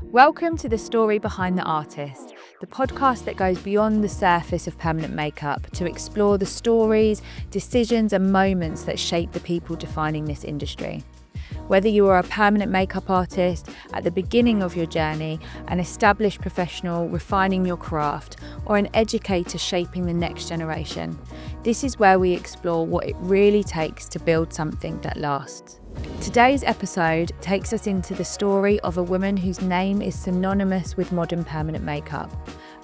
Welcome to The Story Behind the Artist, the podcast that goes beyond the surface of permanent makeup to explore the stories, decisions and moments that shape the people defining this industry. Whether you are a permanent makeup artist at the beginning of your journey, an established professional refining your craft, or an educator shaping the next generation, this is where we explore what it really takes to build something that lasts. Today's episode takes us into the story of a woman whose name is synonymous with modern permanent makeup.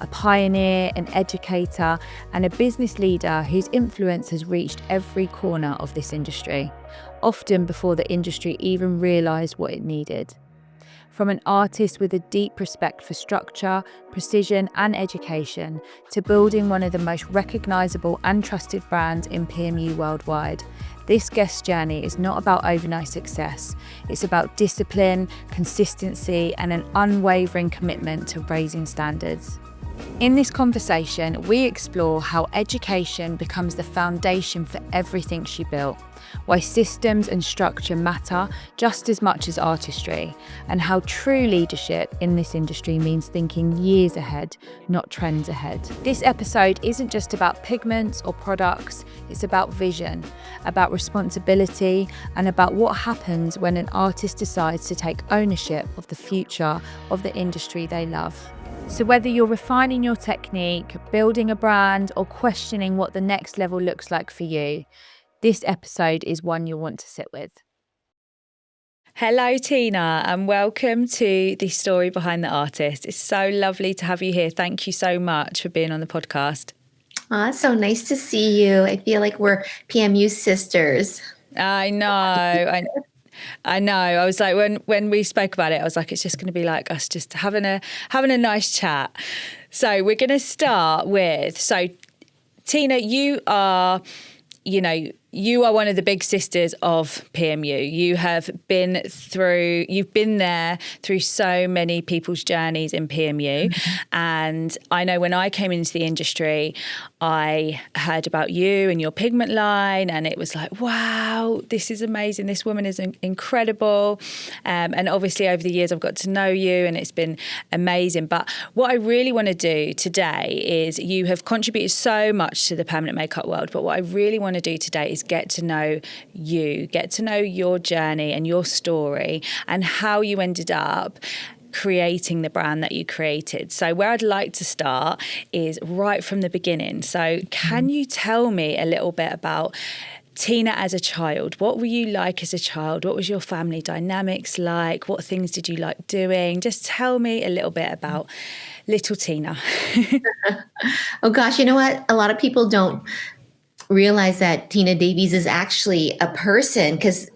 A pioneer, an educator, and a business leader whose influence has reached every corner of this industry, often before the industry even realised what it needed. From an artist with a deep respect for structure, precision, and education, to building one of the most recognisable and trusted brands in PMU worldwide, this guest's journey is not about overnight success. It's about discipline, consistency, and an unwavering commitment to raising standards. In this conversation, we explore how education becomes the foundation for everything she built, why systems and structure matter just as much as artistry, and how true leadership in this industry means thinking years ahead, not trends ahead. This episode isn't just about pigments or products, it's about vision, about responsibility, and about what happens when an artist decides to take ownership of the future of the industry they love. So whether you're refining your technique, building a brand, or questioning what the next level looks like for you, this episode is one you'll want to sit with. Hello, Tina, and welcome to The Story Behind the Artist. It's so lovely to have you here. Thank you so much for being on the podcast. Oh, it's so nice to see you. I feel like we're PMU sisters. I know. I know. I was like, when we spoke about it, I was like, it's just going to be like us just having a nice chat. So we're going to start with, Tina, you are one of the big sisters of PMU. You've been there through so many people's journeys in PMU. Mm-hmm. And I know when I came into the industry, I heard about you and your pigment line, and it was like, wow, this is amazing. This woman is incredible. And obviously over the years, I've got to know you and it's been amazing. But what I really want to do today is, you have contributed so much to the permanent makeup world, but what I really want to do today is get to know you, get to know your journey and your story and how you ended up creating the brand that you created. So where I'd like to start is right from the beginning. So can you tell me a little bit about Tina as a child? What were you like as a child? What was your family dynamics like? What things did you like doing? Just tell me a little bit about little Tina. Oh gosh, you know what? A lot of people don't realize that Tina Davies is actually a person, because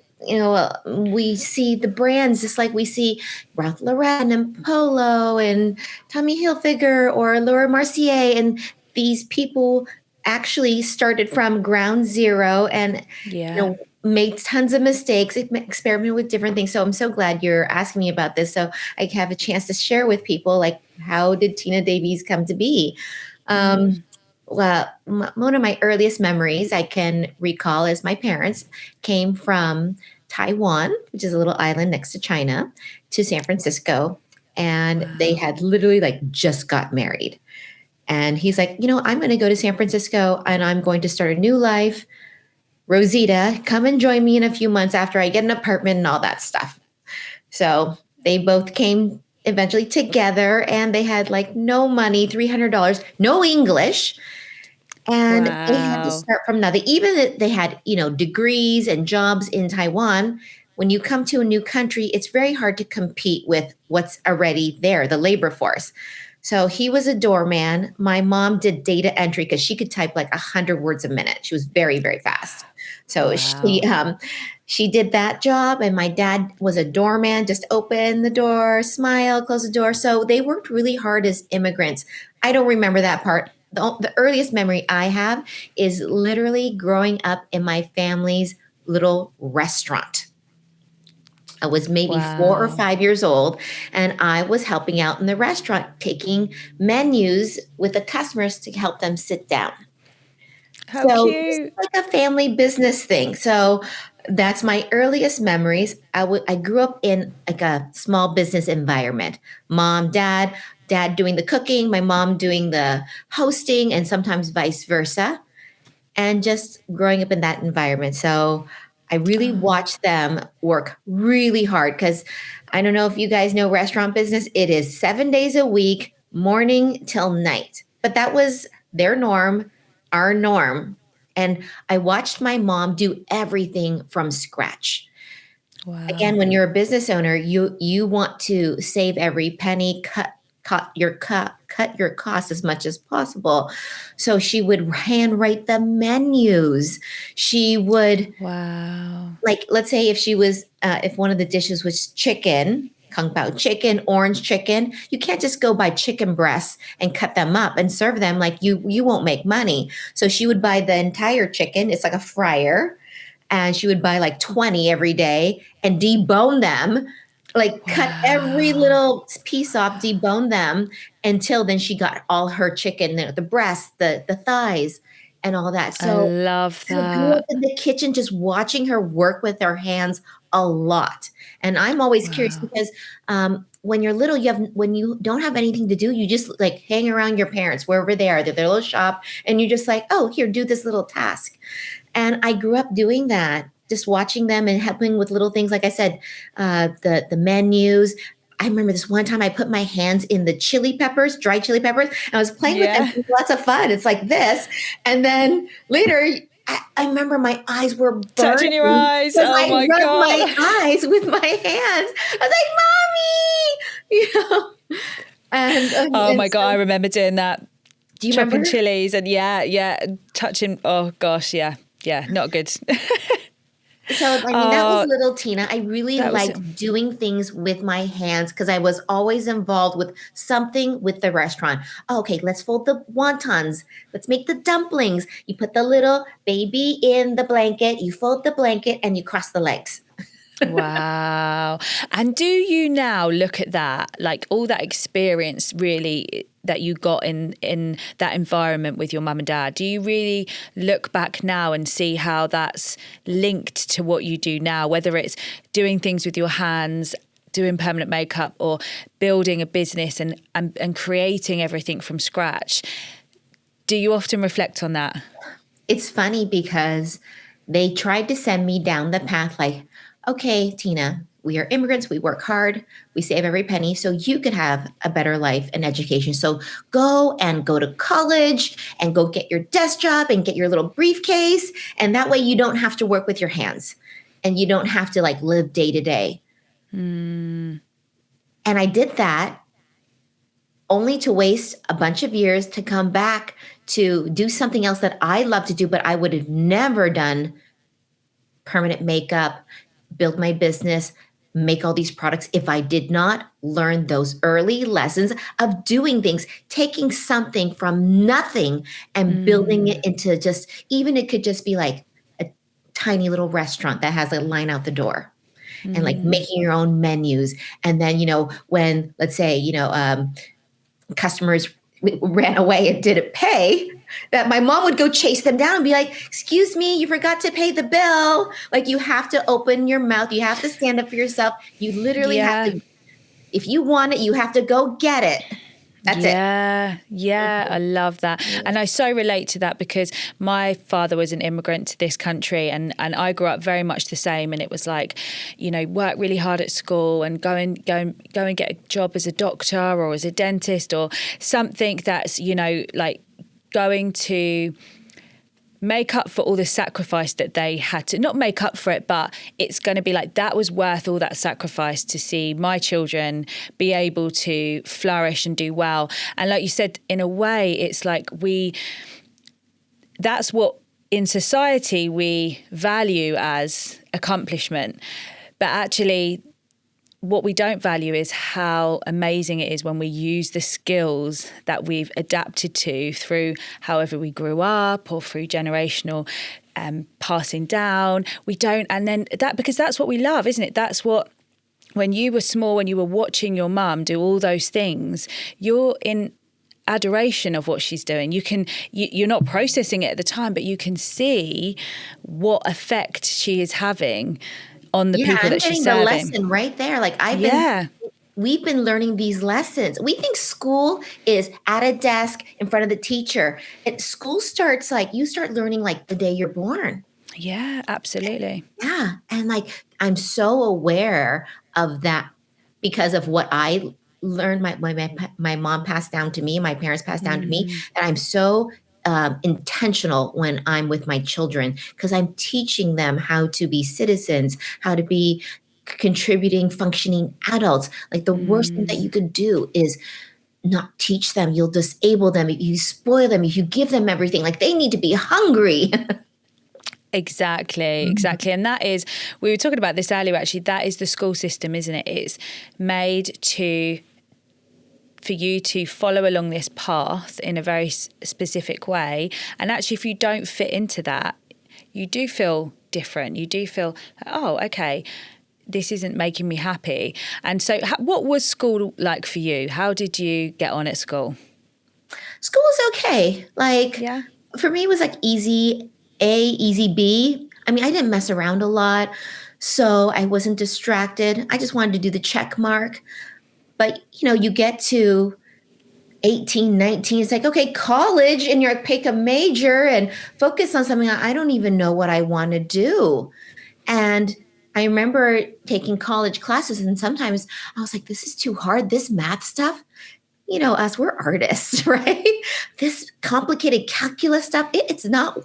we see the brands just like we see Ralph Lauren and Polo and Tommy Hilfiger or Laura Mercier, and these people actually started from ground zero and made tons of mistakes, experimented with different things. So I'm so glad you're asking me about this, so I have a chance to share with people, like, how did Tina Davies come to be? Well, one of my earliest memories I can recall is my parents came from Taiwan, which is a little island next to China, to San Francisco. And They had literally just got married. And he's like, I'm going to go to San Francisco and I'm going to start a new life. Rosita, come and join me in a few months after I get an apartment and all that stuff. So they both came eventually together, and they had no money, $300, no English. And They had to start from nothing. Even they had, degrees and jobs in Taiwan. When you come to a new country, it's very hard to compete with what's already there, the labor force. So he was a doorman. My mom did data entry because she could type 100 words a minute. She was very, very fast. So she did that job, and my dad was a doorman, just open the door, smile, close the door. So they worked really hard as immigrants. I don't remember that part. The earliest memory I have is literally growing up in my family's little restaurant. I was maybe 4 or 5 years old, and I was helping out in the restaurant, taking menus with the customers to help them sit down. How So it's cute. like a family business thing. So that's my earliest memories. I grew up in like a small business environment. Mom, dad doing the cooking, my mom doing the hosting, and sometimes vice versa. And just growing up in that environment. So I really watched them work really hard because I don't know if you guys know restaurant business. It is 7 days a week, morning till night. But that was their norm, our norm. And I watched my mom do everything from scratch. Wow. Again, when you're a business owner, you want to save every penny, cut your costs as much as possible. So she would handwrite the menus. She would, Wow. like, let's say if one of the dishes was chicken, kung pao chicken, orange chicken, you can't just go buy chicken breasts and cut them up and serve them. Like, you won't make money. So she would buy the entire chicken. It's like a fryer, and she would buy like 20 every day and debone them, like cut every Wow. little piece off, debone them until then she got all her chicken, the breasts, the thighs, and all that. I So love I grew up that. in the kitchen just watching her work with her hands a lot. And I'm always curious Wow. because when you're little, when you don't have anything to do, you just like hang around your parents wherever they are. They're their little shop, and you're just like, oh, here, do this little task. And I grew up doing that, just watching them and helping with little things. Like I said, the menus. I remember this one time I put my hands in the chili peppers, dried chili peppers, and I was playing with them. Yeah. It was lots of fun. It's like this. And then later, I remember my eyes were Touching your burning eyes. because Oh I my rubbed my God. eyes with my hands. I was like, Mommy, Oh and my God. I so, remember doing that. do you Chopping remember? chilies and yeah. Touching. Oh gosh. Yeah. Not good. So, I mean, that was Oh, little Tina. I really that was, liked doing things with my hands because I was always involved with something with the restaurant. Oh, okay, let's fold the wontons. Let's make the dumplings. You put the little baby in the blanket, you fold the blanket, and you cross the legs. wow. And do you now look at that, like all that experience really that you got in that environment with your mum and dad? Do you really look back now and see how that's linked to what you do now, whether it's doing things with your hands, doing permanent makeup, or building a business and creating everything from scratch? Do you often reflect on that? It's funny because they tried to send me down the path like, okay, Tina, we are immigrants, we work hard, we save every penny so you could have a better life and education. So go to college and go get your desk job and get your little briefcase. And that way you don't have to work with your hands and you don't have to like live day to day. And I did that only to waste a bunch of years to come back to do something else that I love to do, but I would have never done permanent makeup, build my business, make all these products if I did not learn those early lessons of doing things, taking something from nothing and building it into just, even it could just be like a tiny little restaurant that has a line out the door. And like making your own menus. And then, when, let's say, customers ran away and didn't pay, that my mom would go chase them down and be like, excuse me, you forgot to pay the bill. Like, you have to open your mouth. You have to stand up for yourself. You literally have Yeah. to, if you want it, you have to go get it. That's it. Yeah, I love that. And I so relate to that because my father was an immigrant to this country and I grew up very much the same. And it was like, work really hard at school and go and get a job as a doctor or as a dentist or something that's, like going to make up for all the sacrifice that they had to, not make up for it, but it's going to be like that was worth all that sacrifice to see my children be able to flourish and do well. And like you said, in a way, it's like that's what in society we value as accomplishment. But actually, what we don't value is how amazing it is when we use the skills that we've adapted to through however we grew up or through generational passing down. We don't, and then because that's what we love, isn't it? That's what, when you were small, when you were watching your mum do all those things, you're in adoration of what she's doing. You're not processing it at the time, but you can see what effect she is having on the people I'm that she's getting the serving. lesson right there. Like Yeah. we've been learning these lessons. We think school is at a desk in front of the teacher. And school starts like you start learning like the day you're born. Yeah, absolutely. Yeah. And like I'm so aware of that because of what I learned my mom passed down to me, my parents passed down to me. And I'm so intentional when I'm with my children because I'm teaching them how to be citizens, how to be contributing, functioning adults. Like the worst thing that you could do is not teach them. You'll disable them. If you spoil them, if you give them everything, like they need to be hungry. Exactly. And that is, we were talking about this earlier, actually, that is the school system, isn't it? It's made for you to follow along this path in a very specific way. And actually, if you don't fit into that, you do feel different. You do feel, oh, okay, this isn't making me happy. And so what was school like for you? How did you get on at school? School was okay. Like, for me, it was like easy A, easy B. I mean, I didn't mess around a lot, so I wasn't distracted. I just wanted to do the check mark. But, you get to 18, 19, it's like, okay, college, and you're like, pick a major and focus on something. I don't even know what I want to do. And I remember taking college classes, and sometimes I was like, this is too hard, this math stuff. Us, we're artists, right? This complicated calculus stuff, it's not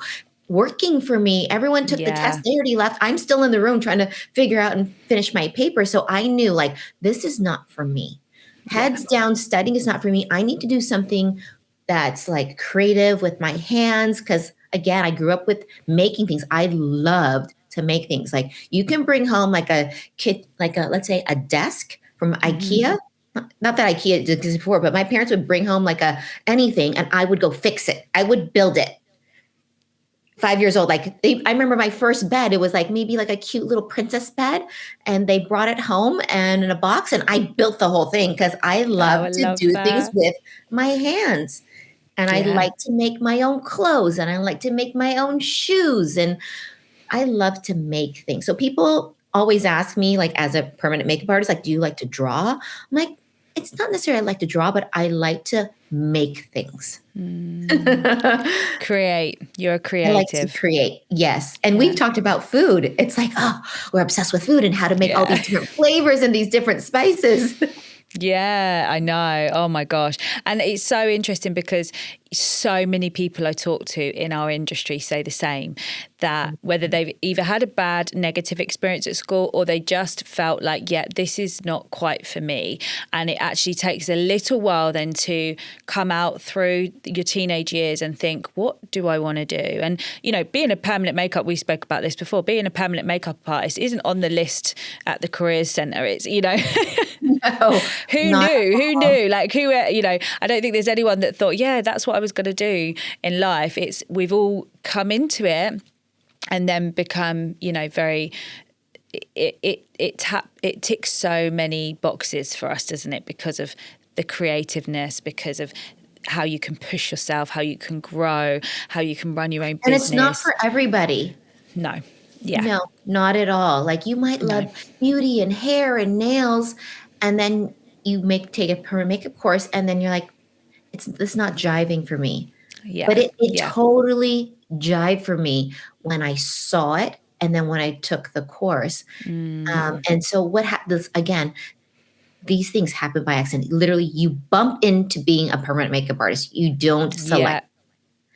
working for me. Everyone took the test. They already left. I'm still in the room trying to figure out and finish my paper. So I knew like, this is not for me. Heads down, studying is not for me. I need to do something that's like creative with my hands. Cause again, I grew up with making things. I loved to make things. Like you can bring home like a kit, like let's say a desk from IKEA. Not that IKEA did this before, but my parents would bring home like anything and I would go fix it. I would build it. 5 years old. Like I remember my first bed, it was like maybe like a cute little princess bed and they brought it home and in a box and I built the whole thing because I love to do things with my hands. And I like to make my own clothes and I like to make my own shoes and I love to make things. So people always ask me like as a permanent makeup artist, like, do you like to draw? I'm like, it's not necessarily I like to draw, but I like to make things. Create. You're a creative. I like to create. Yes. And we've talked about food. It's like, we're obsessed with food and how to make all these different flavors and these different spices. Yeah, I know. Oh my gosh. And it's so interesting because so many people I talk to in our industry say the same, that whether they've either had a bad negative experience at school or they just felt like, this is not quite for me. And it actually takes a little while then to come out through your teenage years and think, what do I want to do? And, being a permanent makeup, we spoke about this before, being a permanent makeup artist isn't on the list at the careers centre. It's, No, who knew? Like I don't think there's anyone that thought, that's what I was going to do in life. We've all come into it and then become, very, it ticks so many boxes for us, doesn't it? Because of the creativeness, because of how you can push yourself, how you can grow, how you can run your own business. And it's not for everybody. No. Yeah. No, not at all. Like you might love beauty and hair and nails, and then you take a permanent makeup course, and then you're like, it's not jiving for me. Yeah. But it totally jived for me when I saw it, and then when I took the course. And so what happens again? These things happen by accident. Literally, you bump into being a permanent makeup artist. You don't select.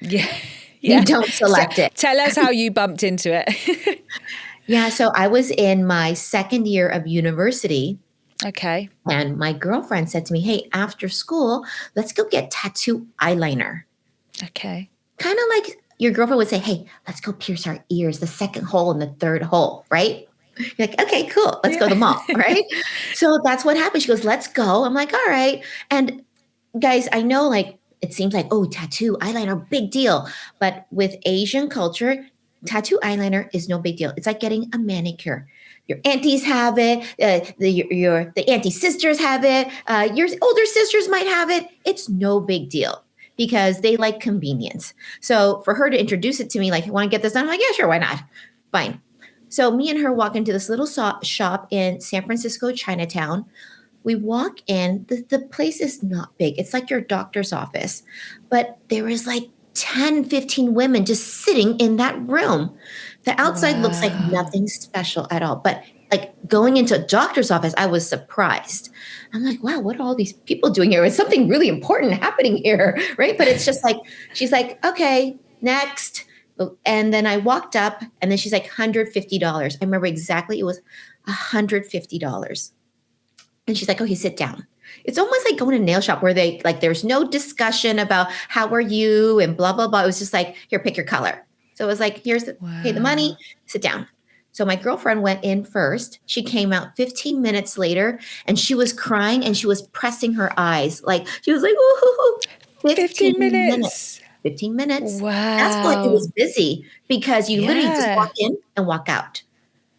Yeah. You don't select it. Tell us how you bumped into it. So I was in my second year of university. Okay. And my girlfriend said to me, hey, after school, let's go get tattoo eyeliner. Okay. Kind of like your girlfriend would say, hey, let's go pierce our ears, the second hole and the third hole, right? You're like, okay, cool. Let's go to the mall, right? So that's what happened. She goes, let's go. I'm like, all right. And guys, I know like, it seems like, tattoo, eyeliner, big deal. But with Asian culture, tattoo eyeliner is no big deal. It's like getting a manicure. your aunties have it. The auntie sisters have it. Your older sisters might have it. It's no big deal because they like convenience. So for her to introduce it to me, like, want to get this done? I'm like, yeah, sure, why not? Fine. So me and her walk into this little shop in San Francisco, Chinatown. We walk in, the place is not big. It's like your doctor's office, but there is like 10, 15 women just sitting in that room. The outside looks like Wow. nothing special at all, but like going into a doctor's office, I was surprised. I'm like, wow, what are all these people doing here? Is something really important happening here, right? But it's just like, she's like, okay, next. And then I walked up and then she's like, $150. I remember exactly, it was $150. And she's like, okay, sit down. It's almost like going to a nail shop where they like, there's no discussion about how are you and blah, blah, blah. It was just like, here, pick your color. So it was like, pay the money, sit down. So my girlfriend went in first. She came out 15 minutes later and she was crying and she was pressing her eyes. Like she was like, ooh, 15 minutes. 15 minutes. That's why it Wow. was busy because you literally just Yeah. walk in and walk out.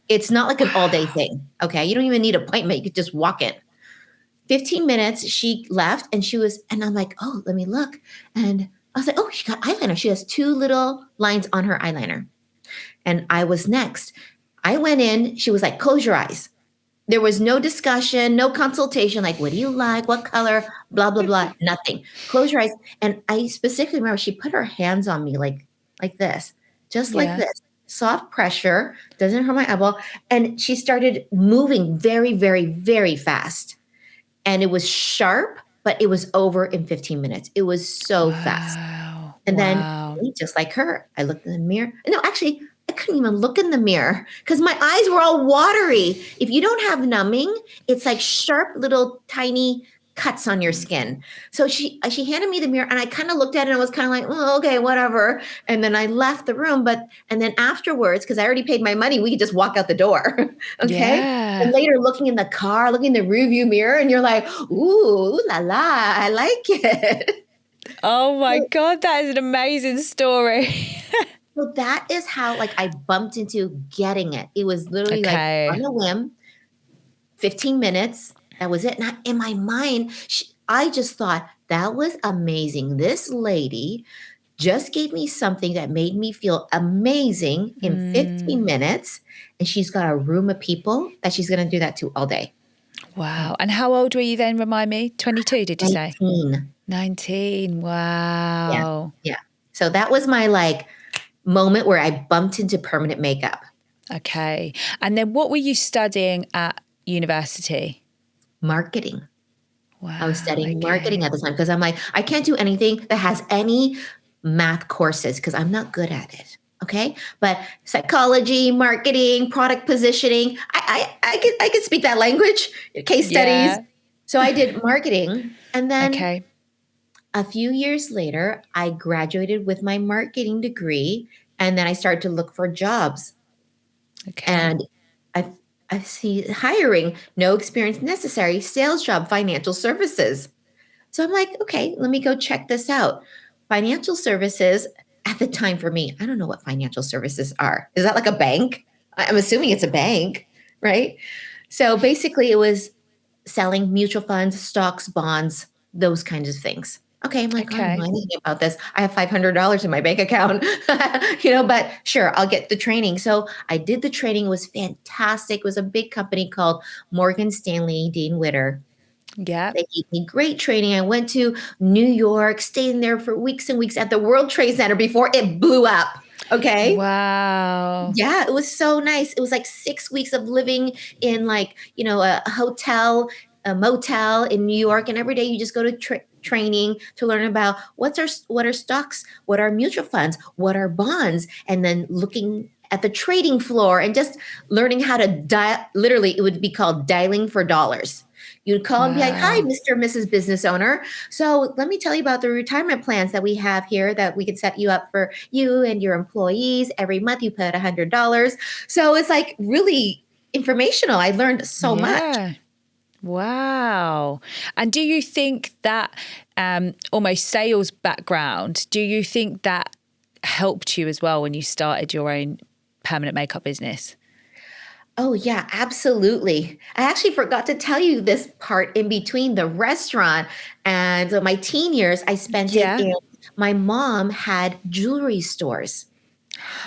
It's not like an all day thing. Okay. You don't even need an appointment. You could just walk in. 15 minutes, she left and I'm like, oh, let me look. And I was like, oh, she got eyeliner. She has 2 little lines on her eyeliner. And I was next. I went in. She was like, close your eyes. There was no discussion, no consultation. Like, what do you like? What color? Blah, blah. Nothing. Close your eyes. And I specifically remember she put her hands on me like this, just like Yeah. this. Soft pressure, doesn't hurt my eyeball. And she started moving very, very, very fast. And it was sharp, but it was over in 15 minutes. It was so fast. And then, Wow. just like her, I looked in the mirror. No, actually, I couldn't even look in the mirror because my eyes were all watery. If you don't have numbing, it's like sharp little tiny cuts on your skin. So she handed me the mirror and I kind of looked at it and I was kind of like, oh, okay, whatever. And then I left the room. And then afterwards, because I already paid my money, we could just walk out the door. Okay. Yeah. And later looking in the car, looking in the rearview mirror, and you're like, ooh la la, I like it. Oh my God, that is an amazing story. So that is how like I bumped into getting it. It was literally like on a whim, 15 minutes. That was it. Not in my mind. I just thought that was amazing. This lady just gave me something that made me feel amazing in 15 minutes. And she's got a room of people that she's going to do that to all day. Wow. And how old were you then? Remind me. 22, did you say? 19. 19. Wow. Yeah. So that was my like moment where I bumped into permanent makeup. Okay. And then what were you studying at university? Marketing. Wow. I was studying okay. marketing at the time because I'm like, I can't do anything that has any math courses because I'm not good at it. Okay. But psychology, marketing, product positioning, I could speak that language, case studies. Yeah. So I did marketing. And then Okay. a few years later, I graduated with my marketing degree. And then I started to look for jobs. Okay. And I see hiring, no experience necessary, sales job, financial services. So I'm like, okay, let me go check this out. Financial services at the time for me, I don't know what financial services are. Is that like a bank? I'm assuming it's a bank, right? So basically it was selling mutual funds, stocks, bonds, those kinds of things. Okay, I'm like, I don't know anything about this. I have $500 in my bank account, but sure, I'll get the training. So I did the training. It was fantastic. It was a big company called Morgan Stanley Dean Witter. Yeah. They gave me great training. I went to New York, stayed in there for weeks and weeks at the World Trade Center before it blew up. Okay. Wow. Yeah, it was so nice. It was like 6 weeks of living in like, a hotel, a motel in New York. And every day you just go to training to learn about what are stocks, what are mutual funds, what are bonds, and then looking at the trading floor and just learning how to dial. Literally, it would be called dialing for dollars. You'd call and be like, hi, Mr. and Mrs. Business Owner. So let me tell you about the retirement plans that we have here that we could set you up for you and your employees. Every month you put $100. So it's like really informational. I learned so much. Wow. And do you think that almost sales background, do you think that helped you as well when you started your own permanent makeup business? Oh, yeah, absolutely. I actually forgot to tell you this part in between the restaurant and my teen years. I spent it Yeah. in my mom had jewelry stores.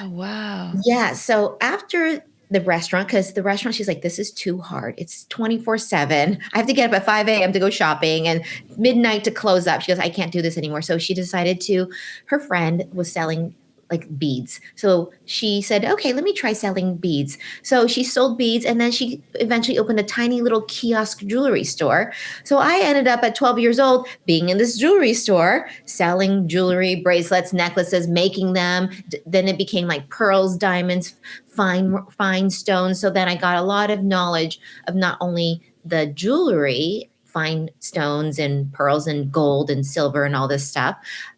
Oh, wow. Yeah, so after the restaurant, because the restaurant, she's like, this is too hard. It's 24/7. I have to get up at 5 a.m. to go shopping and midnight to close up. She goes, I can't do this anymore. So she decided to, her friend was selling like beads. So she said, okay, let me try selling beads. So she sold beads and then she eventually opened a tiny little kiosk jewelry store. So I ended up at 12 years old being in this jewelry store, selling jewelry, bracelets, necklaces, making them. Then it became like pearls, diamonds, fine stones. So then I got a lot of knowledge of not only the jewelry, fine stones and pearls and gold and silver and all this stuff,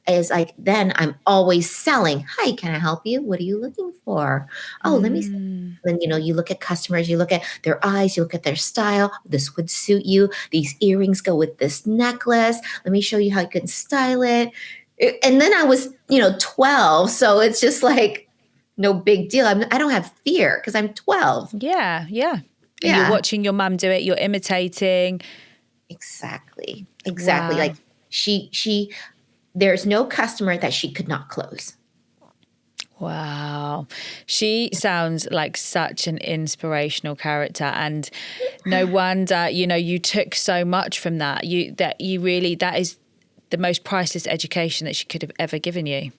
is like then I'm always selling. Hi, can I help you? What are you looking for? Oh, let me. Mm. Then you look at customers, you look at their eyes, you look at their style. This would suit you. These earrings go with this necklace. Let me show you how you can style it. And then I was 12, so it's just like no big deal. I don't have fear because I'm 12. Yeah, yeah. And you're Yeah, watching your mum do it, you're imitating. exactly. Wow. Like she there's no customer that she could not close. Wow. She sounds like such an inspirational character, and no wonder, you took so much from that. That is the most priceless education that she could have ever given you.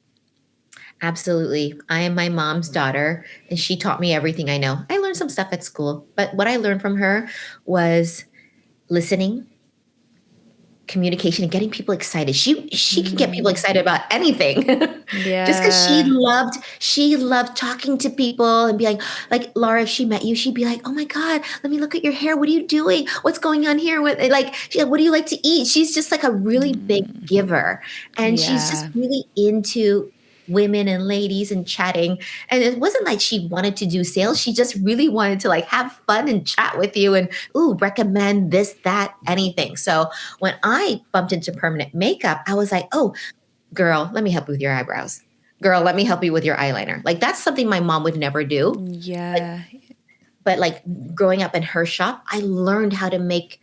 Absolutely. I am my mom's daughter, and she taught me everything I know. I learned some stuff at school, but what I learned from her was listening, communication, and getting people excited. She can get people excited about anything. Just because Yeah. she loved talking to people and be like Lara, if she met you, she'd be like, oh my God, let me look at your hair. What are you doing? What's going on here? What do you like to eat? She's just like a really big giver. And she's just Yeah. really into women and ladies and chatting. And it wasn't like she wanted to do sales. She just really wanted to like have fun and chat with you and recommend this, that, anything. So when I bumped into permanent makeup, I was like, oh, girl, let me help you with your eyebrows. Girl, let me help you with your eyeliner. Like that's something my mom would never do. But, Yeah. but like growing up in her shop, I learned how to make.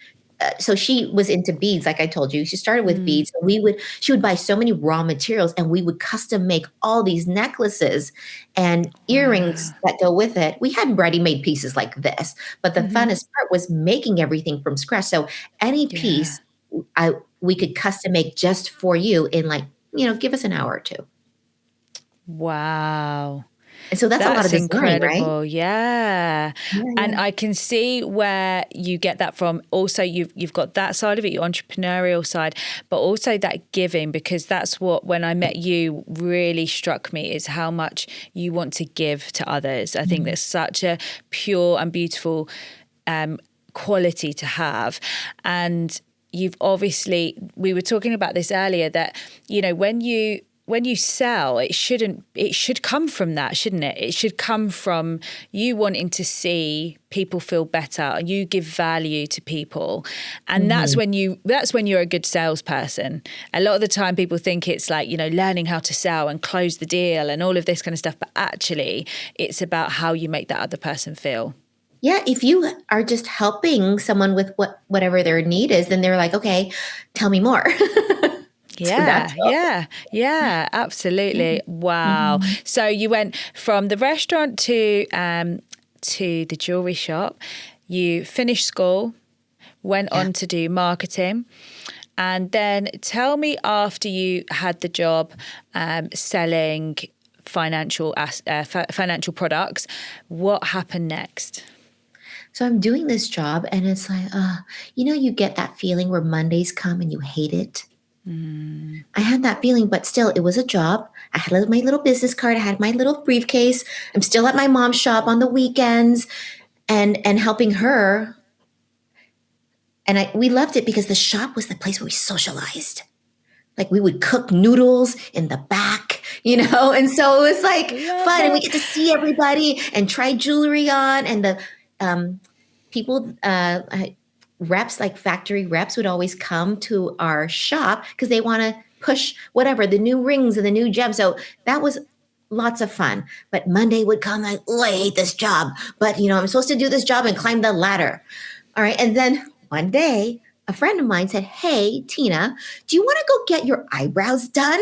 So she was into beads, like I told you. She started with Mm. beads. She would buy so many raw materials, and we would custom make all these necklaces and Wow. earrings that go with it. We had ready-made pieces like this, but the Hmm. funnest part was making everything from scratch. So any Yeah. piece, we could custom make just for you in like give us an hour or two. Wow. And so that's a lot of That's design, right? incredible. Yeah. Yeah, And yeah. I can see where you get that from. Also, you've got that side of it, your entrepreneurial side, but also that giving, because that's what, when I met you, really struck me, is how much you want to give to others. I think that's such a pure and beautiful quality to have. And you've obviously, we were talking about this earlier, that when you sell, it should come from that, shouldn't it? It should come from you wanting to see people feel better. You give value to people. And that's Mhm. when you're a good salesperson. A lot of the time people think it's like, learning how to sell and close the deal and all of this kind of stuff. But actually it's about how you make that other person feel. Yeah, if you are just helping someone with whatever their need is, then they're like, okay, tell me more. So that's Yeah, yeah, yeah, absolutely. Wow. Mhm. So you went from the restaurant to the jewelry shop. You finished school, went Yeah. on to do marketing, and then tell me, after you had the job selling financial products, what happened next? So I'm doing this job, and it's like, you get that feeling where Mondays come and you hate it. I had that feeling, but still, it was a job. I had my little business card. I had my little briefcase. I'm still at my mom's shop on the weekends, and helping her. And we loved it because the shop was the place where we socialized. Like we would cook noodles in the back. And so it was like Love fun, and we it. get to see everybody and try jewelry on. And the people, reps, like factory reps, would always come to our shop because they want to push whatever the new rings and the new gems. So that was lots of fun. But Monday would come like, oh, I hate this job. But, I'm supposed to do this job and climb the ladder. All right. And then one day, a friend of mine said, hey, Tina, do you want to go get your eyebrows done?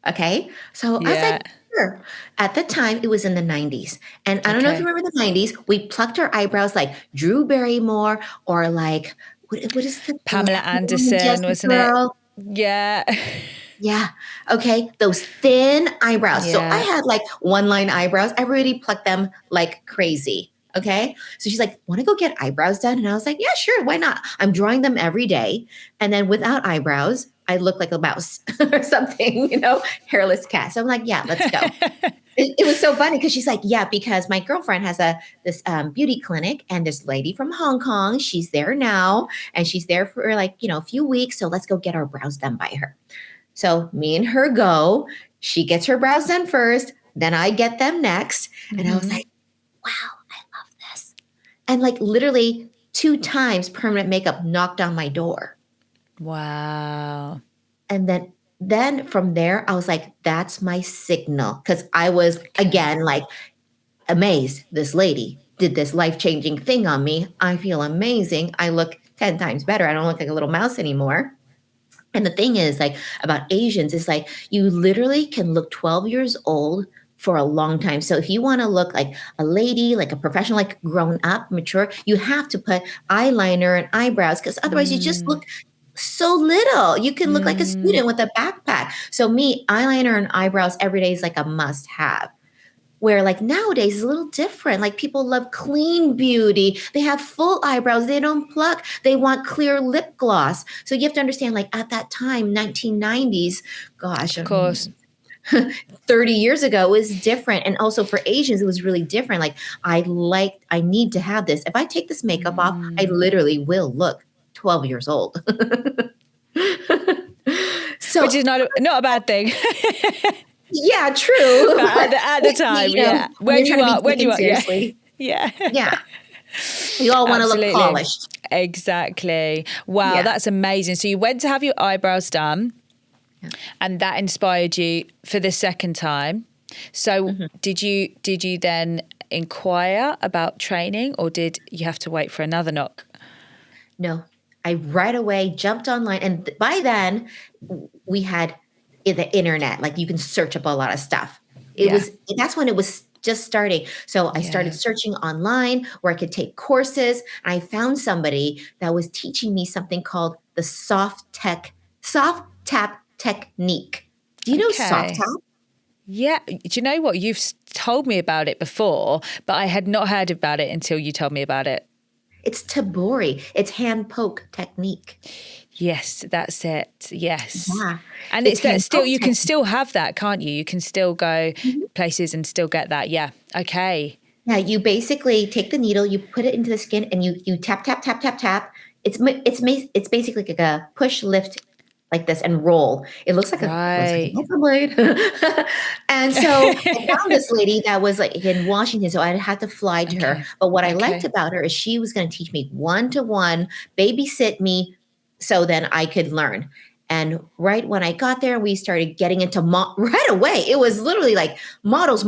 Okay. So I was like, sure. At the time, it was in the 90s. And I don't know if you remember the 90s. We plucked our eyebrows like Drew Barrymore or like, what is the Pamela Anderson, wasn't girl? it? Yeah. Yeah. Okay. Those thin eyebrows. Yeah. So I had like one line eyebrows. I really plucked them like crazy. Okay. So she's like, want to go get eyebrows done? And I was like, yeah, sure. Why not? I'm drawing them every day. And then without eyebrows, I look like a mouse or something, hairless cat. So I'm like, yeah, let's go. It was so funny because she's like, yeah, because my girlfriend has this beauty clinic and this lady from Hong Kong, she's there now and she's there for like, a few weeks. So let's go get our brows done by her. So me and her go, she gets her brows done first, then I get them next. And I was like, wow, I love this. And like literally 2 times permanent makeup knocked on my door. Wow. And then from there, I was like, that's my signal. Because I was, again, like amazed. This lady did this life-changing thing on me. I feel amazing. I look 10 times better. I don't look like a little mouse anymore. And the thing is, like, about Asians, is like you literally can look 12 years old for a long time. So if you want to look like a lady, like a professional, like grown up, mature, you have to put eyeliner and eyebrows because otherwise you just look so little. You can look like a student with a backpack. So me, eyeliner and eyebrows every day is like a must have. Where like nowadays is a little different. Like people love clean beauty. They have full eyebrows. They don't pluck. They want clear lip gloss. So you have to understand, like at that time, 1990s, gosh, of course, 30 years ago, it was different. And also for Asians, it was really different. Like I need to have this. If I take this makeup off, I literally will look 12 years old. So, which is not a bad thing. Yeah, true. But at the time, when you are, seriously. Yeah. We all want to look polished. Exactly. Wow, that's amazing. So you went to have your eyebrows done, and that inspired you for the second time. So did you then inquire about training, or did you have to wait for another knock? No, I right away jumped online, and by then we had the internet, like you can search up a lot of stuff. That's when it was just starting. So I started searching online where I could take courses. And I found somebody that was teaching me something called the soft tap technique. Do you know soft tap? Yeah. Do you know what? You've told me about it before, but I had not heard about it until you told me about it. It's tabori. It's hand poke technique. Yes, that's it. Yes. Yeah. And it's that still, you can still have that, can't you? You can still go places and still get that. Yeah. Okay. Yeah. You basically take the needle, you put it into the skin, and you tap, tap, tap, tap, tap. It's basically like a push lift like this and roll. It looks like a blade. And so I found this lady that was like in Washington, so I had to fly to her. But what I liked about her is she was going to teach me one-to-one, babysit me, so then I could learn. And right when I got there, we started getting into right away. It was literally like models.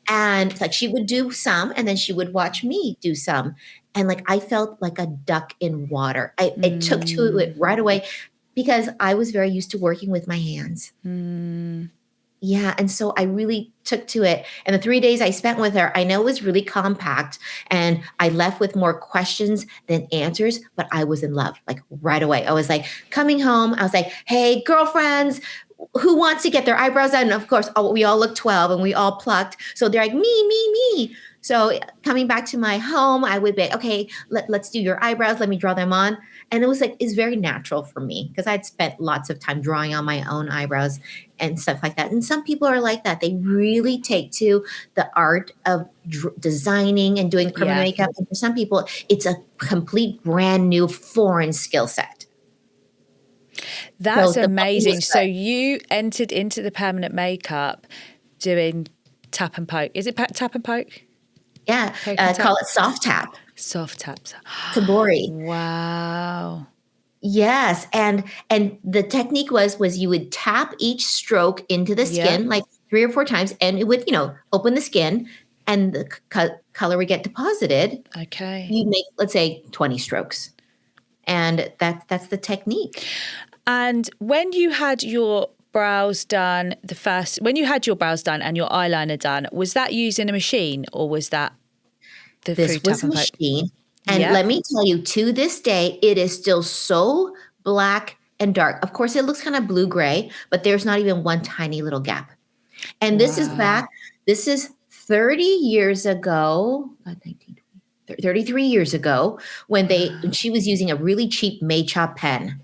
And like she would do some, and then she would watch me do some. And like I felt like a duck in water. It took to it right away because I was very used to working with my hands. Yeah. And so I really took to it. And the 3 days I spent with her, I know it was really compact, and I left with more questions than answers, but I was in love, like right away. I was like coming home. I was like, hey, girlfriends, who wants to get their eyebrows done? And of course, we all looked 12 and we all plucked. So they're like, me. So coming back to my home, I would be like, okay, let's do your eyebrows. Let me draw them on. And it was like, it's very natural for me because I'd spent lots of time drawing on my own eyebrows and stuff like that. And some people are like that. They really take to the art of designing and doing permanent makeup. And for some people, it's a complete brand new foreign skill set. That's amazing. So you entered into the permanent makeup doing tap and poke. Is it tap and poke? Yeah, call it soft tap. Soft taps. Tabori. Wow. Yes, and the technique was you would tap each stroke into the Yeah. skin like 3 or 4 times, and it would, open the skin, and the color would get deposited. Okay. You make, let's say, 20 strokes, and that's the technique. And when you had your brows done, when you had your brows done and your eyeliner done, was that using a machine or was that through This tap was a and poke? machine, and Yeah. let me tell you, to this day, it is still so black and dark. Of course, it looks kind of blue-gray, but there's not even one tiny little gap. And Wow. this is 30 years ago, 33 years ago, when she was using a really cheap Made-Chop pen,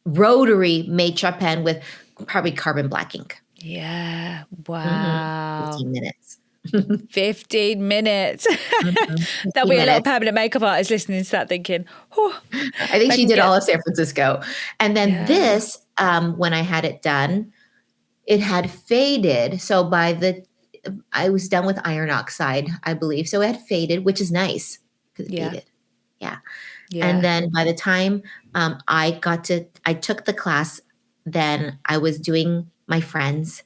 rotary Made-Chop pen with probably carbon black ink. Yeah. Mhm. Wow. 15 minutes. 15 minutes. Mhm. There'll 15 be a lot of minutes. permanent makeup artists listening to that thinking, oh, I think they she can did get, all of San Francisco. And then yeah. this, when I had it done, it had faded. So I was done with iron oxide, I believe. So it had faded, which is nice because it Yeah. faded. Yeah. And Yeah. then by the time I took the class, then I was doing my friends.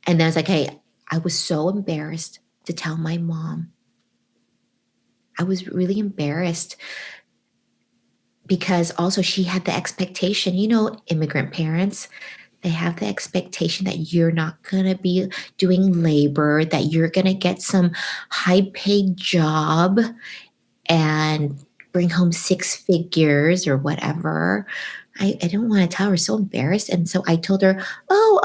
And then I was like, hey, I was so embarrassed to tell my mom. I was really embarrassed because also she had the expectation, immigrant parents, they have the expectation that you're not going to be doing labor, that you're going to get some high paid job and bring home 6 figures or whatever. I didn't want to tell her. I was so embarrassed. And so I told her, oh,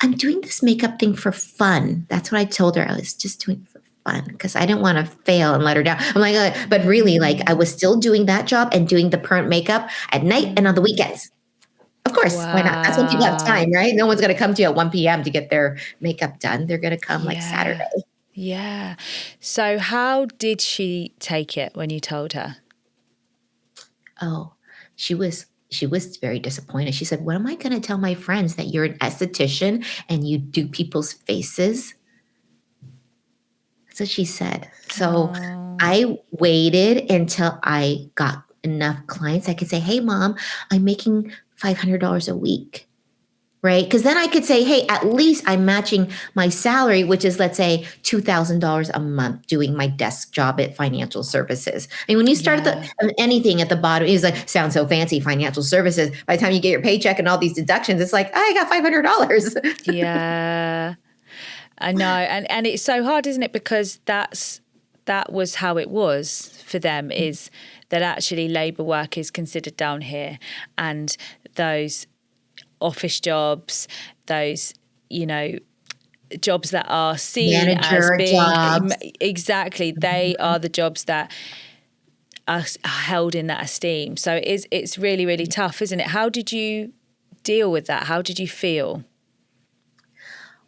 I'm doing this makeup thing for fun. That's what I told her. I was just doing it for fun because I didn't want to fail and let her down. I'm like, but really, like I was still doing that job and doing the permanent makeup at night and on the weekends. Of course, why not? That's when people have Wow. time, right? No one's going to come to you at 1 p.m. to get their makeup done. They're going to come like Saturday. Yeah. Yeah. So how did she take it when you told her? Oh, she was very disappointed. She said, "What am I going to tell my friends that you're an esthetician and you do people's faces?" That's what she said. So Oh, I waited until I got enough clients. I could say, "Hey, mom, I'm making $500 a week." Right? Because then I could say, hey, at least I'm matching my salary, which is, let's say, $2,000 a month doing my desk job at financial services. I mean, when you start yeah. anything at the bottom, it's like, sounds so fancy, financial services. By the time you get your paycheck and all these deductions, it's like, I got $500. Yeah. I know. And it's so hard, isn't it? Because that was how it was for them, is that actually labour work is considered down here, and those office jobs, those, jobs that are seen as Manager being jobs. exactly, they are the jobs that are held in that esteem. So it's really, really tough, isn't it? How did you deal with that? How did you feel?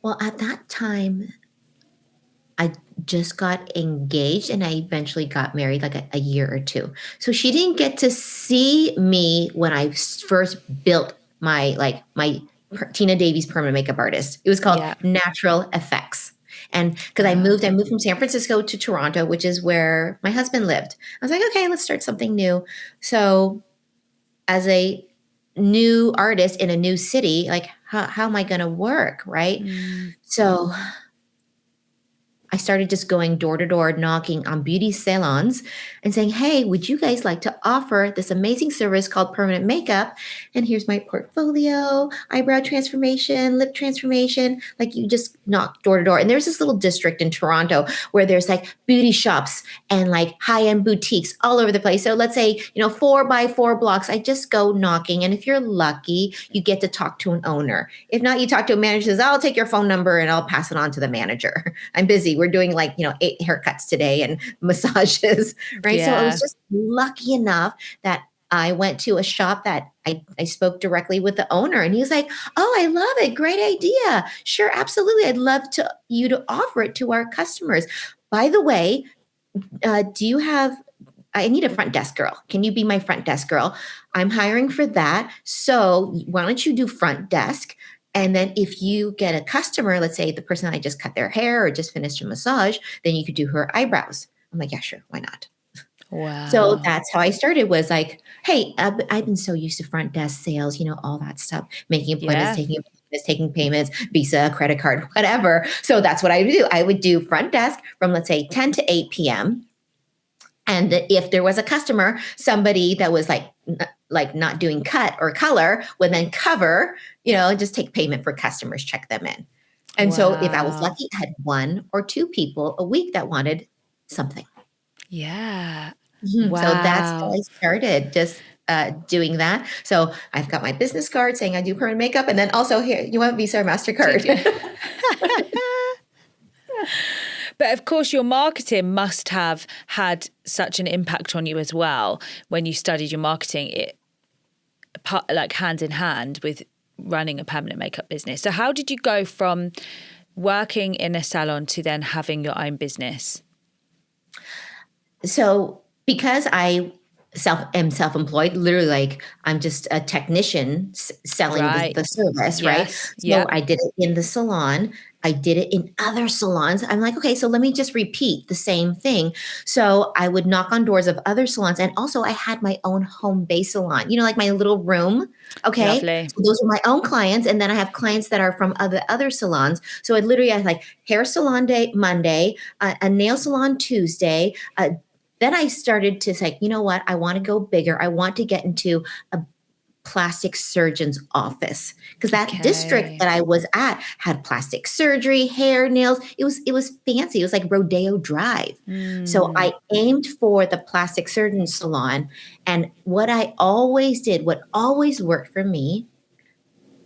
Well, at that time, I just got engaged and I eventually got married like a year or two. So she didn't get to see me when I first built my Tina Davies permanent makeup artist. It was called Yeah. Natural Effects. And because I moved from San Francisco to Toronto, which is where my husband lived. I was like, okay, let's start something new. So as a new artist in a new city, like how am I going to work? Right. Mm, So I started just going door to door, knocking on beauty salons and saying, hey, would you guys like to offer this amazing service called permanent makeup? And here's my portfolio, eyebrow transformation, lip transformation. Like, you just knock door to door. And there's this little district in Toronto where there's like beauty shops and like high-end boutiques all over the place. So let's say, 4x4 blocks, I just go knocking. And if you're lucky, you get to talk to an owner. If not, you talk to a manager, says, I'll take your phone number and I'll pass it on to the manager. I'm busy. We're doing 8 haircuts today and massages, right? So I was yeah. just lucky enough that I went to a shop that I spoke directly with the owner, and he was like, oh, I love it. Great idea. Sure, absolutely. I'd love you to offer it to our customers. By the way, do you have, I need a front desk girl. Can you be my front desk girl? I'm hiring for that. So why don't you do front desk? And then if you get a customer, let's say the person I just cut their hair or just finished a massage, then you could do her eyebrows. I'm like, yeah, sure. Why not? So Wow. that's how I started, was like, hey, I've been so used to front desk sales, all that stuff, making appointments, Yeah. taking payments, Visa, credit card, whatever. So that's what I would do. I would do front desk from, let's say, 10 to 8 p.m. And if there was a customer, somebody that was like not doing cut or color would then cover, just take payment for customers, check them in. And so if I was Wow. lucky, I had one or two people a week that wanted something. Yeah. So that's how Wow. I started, just doing that. So I've got my business card saying I do permanent makeup. And then also, here, you want Visa or Did MasterCard? you? But of course, your marketing must have had such an impact on you as well when you studied your marketing, like hand in hand with running a permanent makeup business. So how did you go from working in a salon to then having your own business? So because I am self-employed, literally, like, I'm just a technician selling Right. the service, right? Yes. So Yep. I did it in the salon. I did it in other salons. I'm like, okay, so let me just repeat the same thing. So I would knock on doors of other salons. And also I had my own home base salon, like my little room. Okay. Lovely. So those are my own clients. And then I have clients that are from other salons. So I literally had like hair salon day Monday, a nail salon Tuesday, then I started to say, you know what? I want to go bigger. I want to get into a plastic surgeon's office, because that district Okay. that I was at had plastic surgery, hair, nails. It was fancy. It was like Rodeo Drive. So I aimed for the plastic surgeon salon. And what I always did, what always worked for me,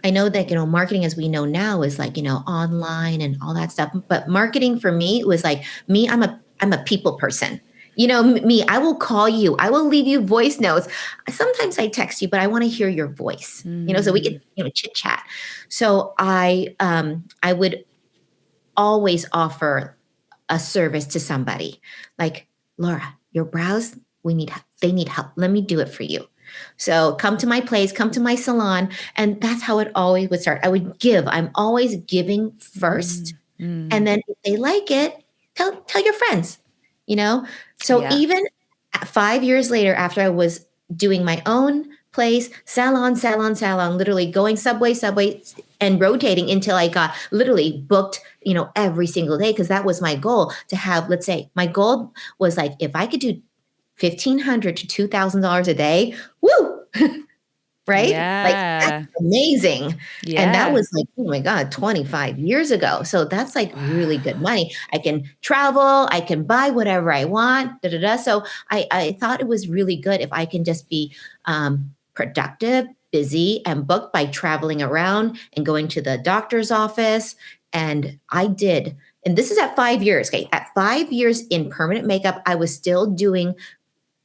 I know that, marketing, as we know now, is like, online and all that stuff. But marketing for me was like me. I'm a people person. Me, I will call you. I will leave you voice notes. Sometimes I text you, but I want to hear your voice, so we could, chit chat. So I would always offer a service to somebody like, Laura, your brows, they need help. Let me do it for you. So come to my place, come to my salon. And that's how it always would start. I would give. I'm always giving first. And then if they like it, tell your friends, you know? So Yeah. even 5 years later, after I was doing my own place, salon, literally going subway, and rotating until I got literally booked, every single day. Cause that was my goal, to have, let's say my goal was like, if I could do $1,500 to $2,000 a day, woo, right? Like, that's Yeah. amazing. And that Yeah. was like, oh my God, 25 years ago. So that's like really good money. I can travel, I can buy whatever I want, da, da, da. So I thought it was really good if I can just be productive, busy, and booked by traveling around and going to the doctor's office. And I did. And this is at 5 years. Okay. At 5 years in permanent makeup, I was still doing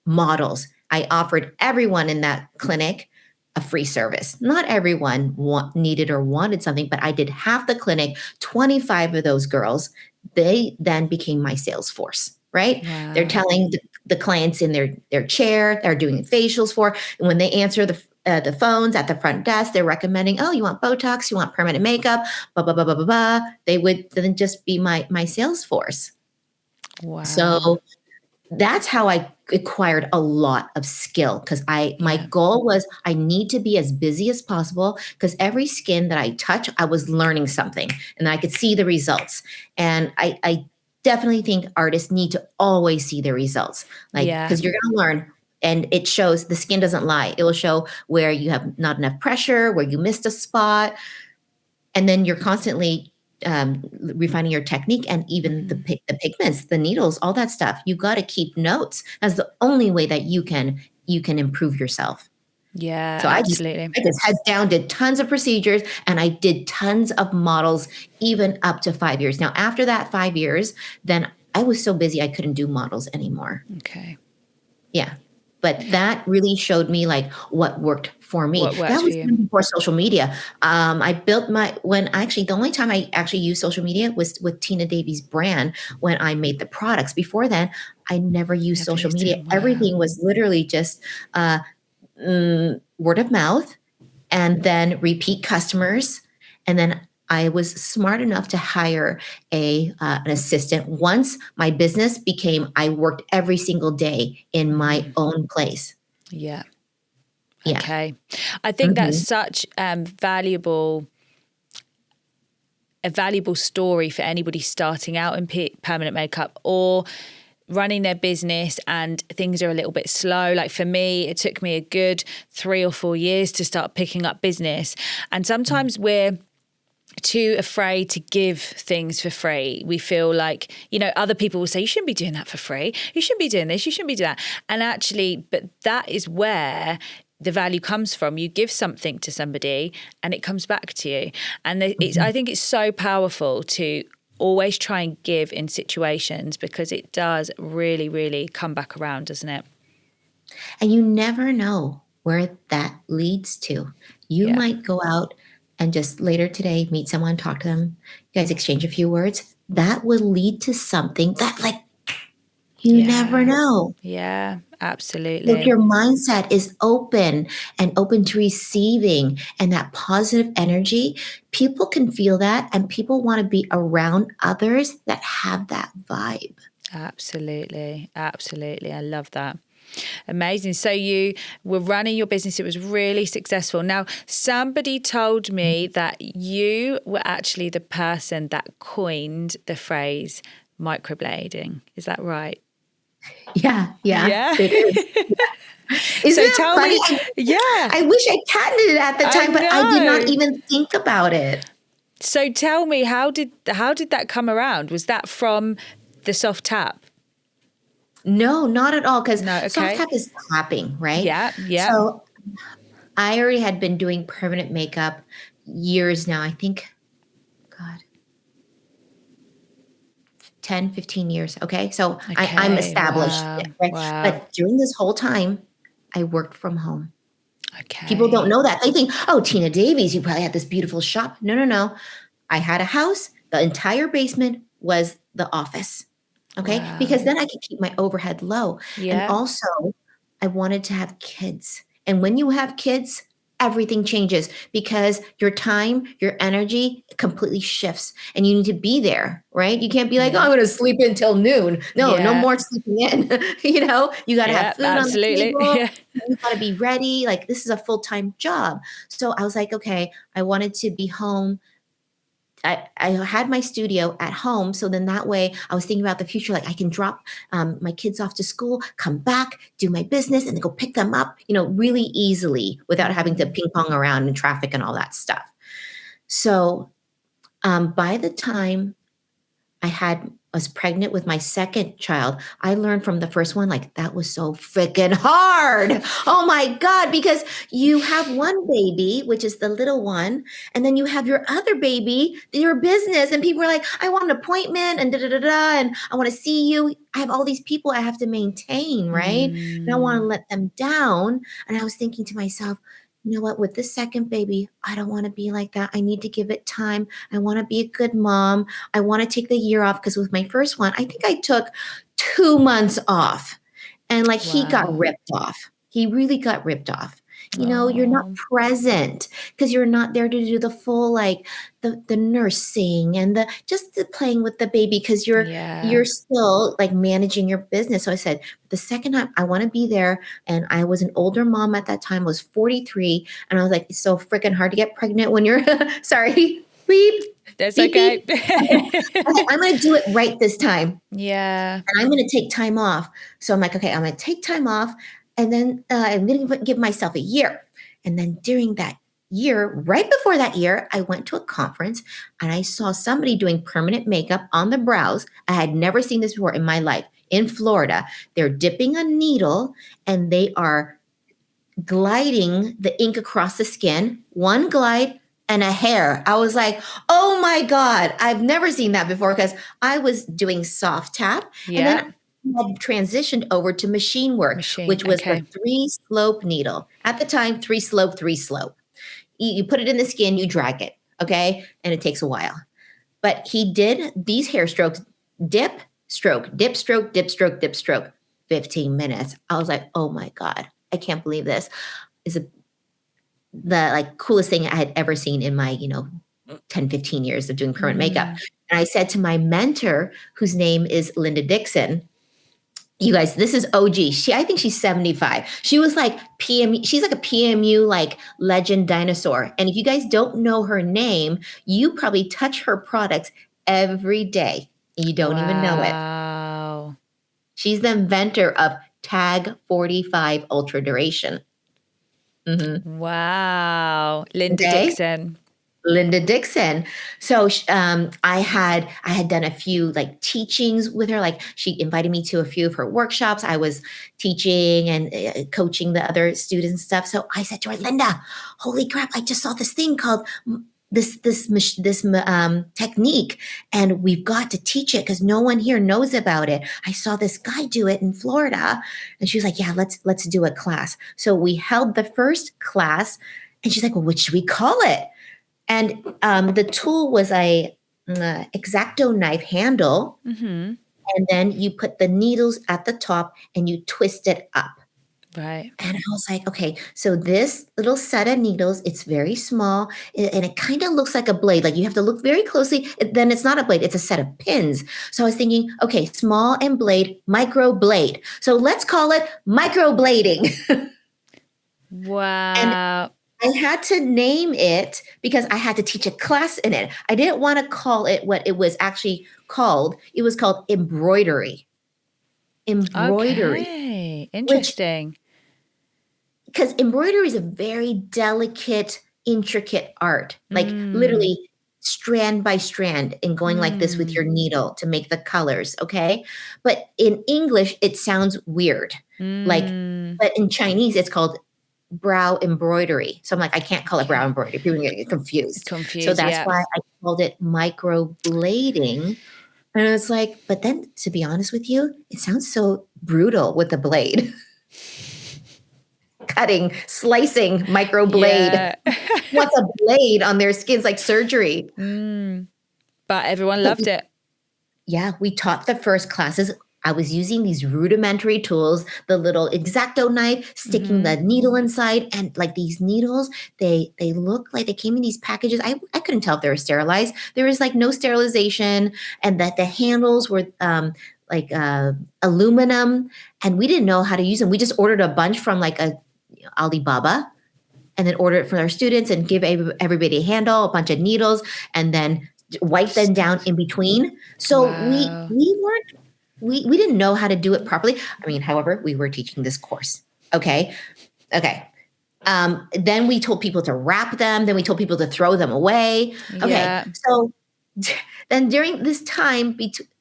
models. I offered everyone in that clinic a free service. Not everyone needed or wanted something, but I did half the clinic. 25 of those girls, they then became my sales force, right? Wow. They're telling the clients in their chair, they're doing facials for, and when they answer the phones at the front desk, they're recommending, oh, you want Botox, you want permanent makeup, blah, blah, blah, blah, blah, blah. They would then just be my sales force. Wow. So that's how I acquired a lot of skill, because my goal was, I need to be as busy as possible, because every skin that I touch, I was learning something and I could see the results. And I definitely think artists need to always see the results, like, because you're going to learn. And it shows, the skin doesn't lie. It will show where you have not enough pressure, where you missed a spot. And then you're constantly refining your technique, and even the pigments, the needles, all that stuff. You got to keep notes. That's the only way that you can improve yourself. Yeah, So absolutely. I just heads down, did tons of procedures, and I did tons of models, even up to 5 years. Now, after that 5 years, then I was so busy I couldn't do models anymore. Okay. Yeah. But that really showed me like what worked for me. What worked That for was you? even before social media. I built the only time I actually used social media was with Tina Davies' brand, when I made the products. Before then, I never used social media. Wow. Everything was literally just word of mouth, and then repeat customers. And then I was smart enough to hire an assistant. Once my business became, I worked every single day in my own place. Yeah. Yeah. Okay. I think that's such a valuable story for anybody starting out in permanent makeup or running their business and things are a little bit slow. Like for me, it took me a good 3 or 4 years to start picking up business. And sometimes we're too afraid to give things for free. We feel like, other people will say, you shouldn't be doing that for free. You shouldn't be doing this. You shouldn't be doing that. And actually, but that is where the value comes from. You give something to somebody and it comes back to you. And I think it's so powerful to always try and give in situations because it does really, really come back around, doesn't it? And you never know where that leads to. You might go out and just later today meet someone, talk to them, you guys exchange a few words. That will lead to something that you never know. Yeah, absolutely. If your mindset is open and open to receiving and that positive energy, people can feel that and people want to be around others that have that vibe. Absolutely. Absolutely. I love that. Amazing. So you were running your business. It was really successful. Now, somebody told me that you were actually the person that coined the phrase microblading. Is that right? Yeah. It is. Isn't So that tell funny? me, I wish I patented it at the time, but I did not even think about it. So tell me, how did that come around? Was that from the soft tap? No, not at all. Because soft tap is tapping, right? Yeah. So I already had been doing permanent makeup years now. I think, 10, 15 years. Okay. So I'm established. Wow. Right? Wow. But during this whole time, I worked from home. Okay. People don't know that. They think, oh, Tina Davies, you probably had this beautiful shop. No. I had a house. The entire basement was the office. Okay. Wow. Because then I could keep my overhead low. Yeah. And also, I wanted to have kids. And when you have kids, everything changes because your time, your energy completely shifts and you need to be there, right? You can't be like, oh, I'm going to sleep until noon. No more sleeping in. You got to have food on the table. Yeah. You got to be ready. Like this is a full-time job. So I was like, okay, I wanted to be home. I had my studio at home. So then that way I was thinking about the future. Like I can drop my kids off to school, come back, do my business and then go pick them up, really easily without having to ping pong around in traffic and all that stuff. So by the time I was pregnant with my second child, I learned from the first one, like that was so freaking hard. Oh my God, because you have one baby, which is the little one, and then you have your other baby, your business, and people are like, I want an appointment and and I want to see you. I have all these people I have to maintain, right? And I want to let them down. And I was thinking to myself, you know what, with this second baby, I don't want to be like that. I need to give it time. I want to be a good mom. I want to take the year off because with my first one, I think I took 2 months off and he got ripped off. He really got ripped off. You're not present because you're not there to do the full, the nursing and the playing with the baby because you're still managing your business. So I said, the second time I want to be there. And I was an older mom at that time, I was 43. And I was like, it's so freaking hard to get pregnant when you're, sorry, beep. That's beep, okay. Beep. I'm going to do it right this time. Yeah. And I'm going to take time off. So I'm like, okay, I'm going to take time off. And then I'm going to give myself a year. And then during that year, right before that year, I went to a conference and I saw somebody doing permanent makeup on the brows. I had never seen this before in my life in Florida. They're dipping a needle and they are gliding the ink across the skin, one glide and a hair. I was like, oh my God, I've never seen that before because I was doing soft tap. Yeah. And then had transitioned over to machine work, which was the 3-slope needle. At the time, 3-slope, 3-slope. You put it in the skin, you drag it, okay? And it takes a while. But he did these hair strokes, dip, stroke, dip, stroke, dip, stroke, dip, stroke, 15 minutes. I was like, oh my God, I can't believe this. Is the coolest thing I had ever seen in my, 10, 15 years of doing permanent makeup. And I said to my mentor, whose name is Linda Dixon, you guys, this is OG. I think she's 75. She was like PMU. She's like a PMU like legend dinosaur. And if you guys don't know her name, you probably touch her products every day and you don't even know it. Wow. She's the inventor of Tag 45 Ultra Duration. Wow. Linda Okay? Dixon. Linda Dixon. So I had done a few like teachings with her. Like she invited me to a few of her workshops. I was teaching and coaching the other students and stuff. So I said to her, Linda, holy crap! I just saw this thing called this technique, and we've got to teach it because no one here knows about it. I saw this guy do it in Florida, and she was like, "Yeah, let's do a class." So we held the first class, and she's like, "Well, what should we call it?" And the tool was a X-Acto knife handle. And then you put the needles at the top and you twist it up. Right. And I was like, okay, so this little set of needles, it's very small and it kind of looks like a blade. Like you have to look very closely. Then it's not a blade, it's a set of pins. So I was thinking, okay, small and blade, microblade. So let's call it microblading. Wow. And I had to name it because I had to teach a class in it. I didn't want to call it what it was actually called. It was called embroidery. Embroidery. Okay. Interesting. Because embroidery is a very delicate, intricate art. Like literally strand by strand and going like this with your needle to make the colors. Okay. But in English, it sounds weird. But in Chinese, it's called brow embroidery. So I'm like, I can't call it brow embroidery. People get confused. So that's why I called it microblading. And it's like, but then to be honest with you, it sounds so brutal with the blade. Cutting, slicing, microblade. Yeah. What's a blade on their skins like surgery? But everyone loved it. Yeah, we taught the first classes. I was using these rudimentary tools, the little X-Acto knife, sticking the needle inside. And like these needles, they look like they came in these packages. I couldn't tell if they were sterilized. There was like no sterilization, and that the handles were aluminum, and we didn't know how to use them. We just ordered a bunch from like a Alibaba and then ordered it for our students and give everybody a handle, a bunch of needles, and then wipe them down in between. So we didn't know how to do it properly. I mean, however, we were teaching this course. Okay. Then we told people to wrap them. Then we told people to throw them away. Okay. Yeah. So then during this time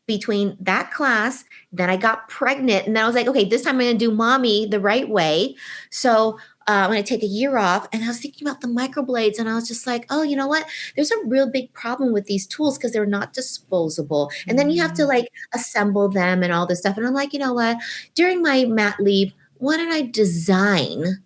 between that class, then I got pregnant, and then I was like, okay, this time I'm going to do mommy the right way. So I'm going to take a year off. And I was thinking about the microblades, and I was just like, oh, you know what? There's a real big problem with these tools because they're not disposable. And then you have to like assemble them and all this stuff. And I'm like, you know what? During my mat leave, why don't I design?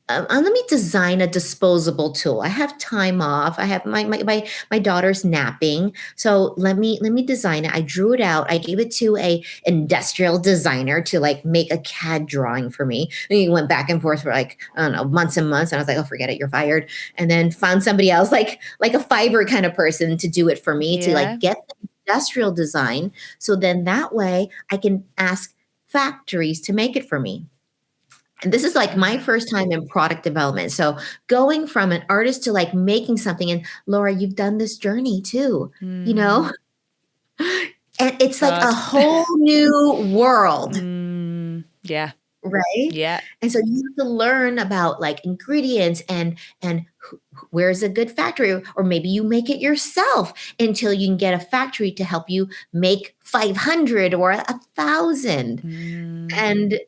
Let me design a disposable tool. I have time off. I have my daughter's napping. So let me design it. I drew it out. I gave it to a industrial designer to like make a CAD drawing for me. And he went back and forth for like, I don't know, months and months. And I was like, oh, forget it. You're fired. And then found somebody else like a Fiverr kind of person to do it for me to like get the industrial design. So then that way I can ask factories to make it for me. And this is like my first time in product development. So going from an artist to like making something, and Laura, you've done this journey too, you know? And it's like a whole new world. Yeah. Right? Yeah. And so you have to learn about like ingredients and where's a good factory, or maybe you make it yourself until you can get a factory to help you make 500 or 1,000. And